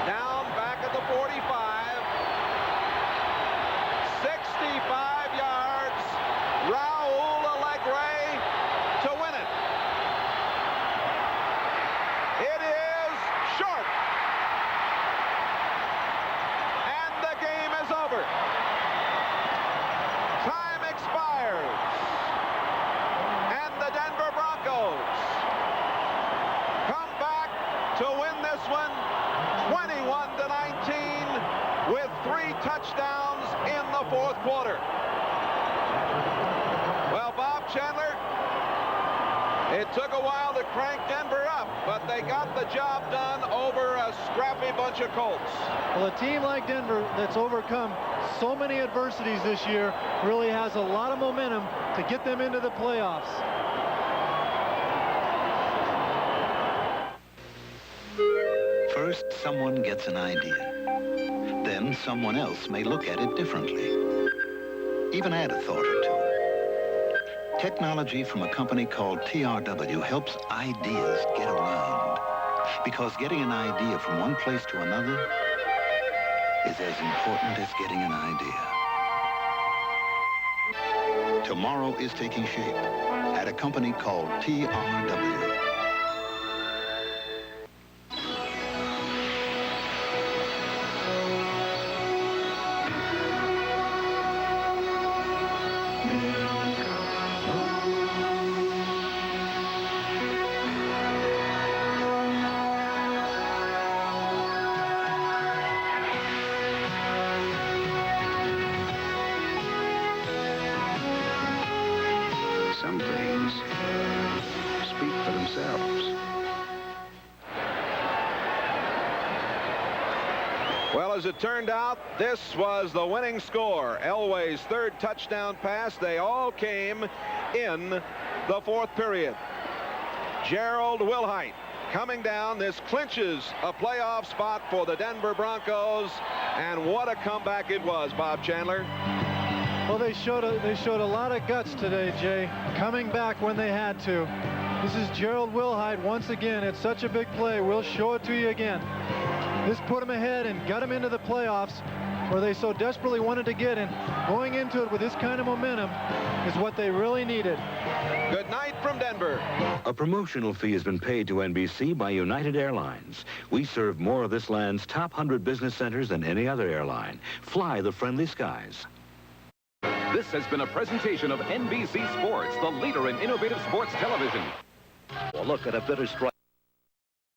S1: down back at the 45. 65 yards. Raul Allegre to win it. It is short. And the game is over. Time expires. And the Denver Broncos come back to win this one 21-19 with 3 touchdowns in the 4th quarter. Well, Bob Chandler, it took a while to crank Denver up, but they got the job done over a scrappy bunch of Colts.
S2: Well, a team like Denver that's overcome so many adversities this year really has a lot of momentum to get them into the playoffs.
S14: First, someone gets an idea. Then someone else may look at it differently. Even add a thought or two. Technology from a company called TRW helps ideas get around. Because getting an idea from one place to another is as important as getting an idea. Tomorrow is taking shape at a company called TRW.
S17: Some things speak for themselves.
S1: Well, as it turned out, this was the winning score. Elway's third touchdown pass. They all came in the fourth period. Gerald Willhite coming down. This clinches a playoff spot for the Denver Broncos. And what a comeback it was, Bob Chandler.
S2: Well, they showed a lot of guts today, Jay, coming back when they had to. This is Gerald Willhite once again. It's such a big play. We'll show it to you again. This put them ahead and got them into the playoffs where they so desperately wanted to get in. Going into it with this kind of momentum is what they really needed.
S1: Good night from Denver.
S21: A promotional fee has been paid to NBC by United Airlines. We serve more of this land's top 100 business centers than any other airline. Fly the friendly skies.
S10: This has been a presentation of NBC Sports, the leader in innovative sports television.
S21: Well, look at a bitter strike.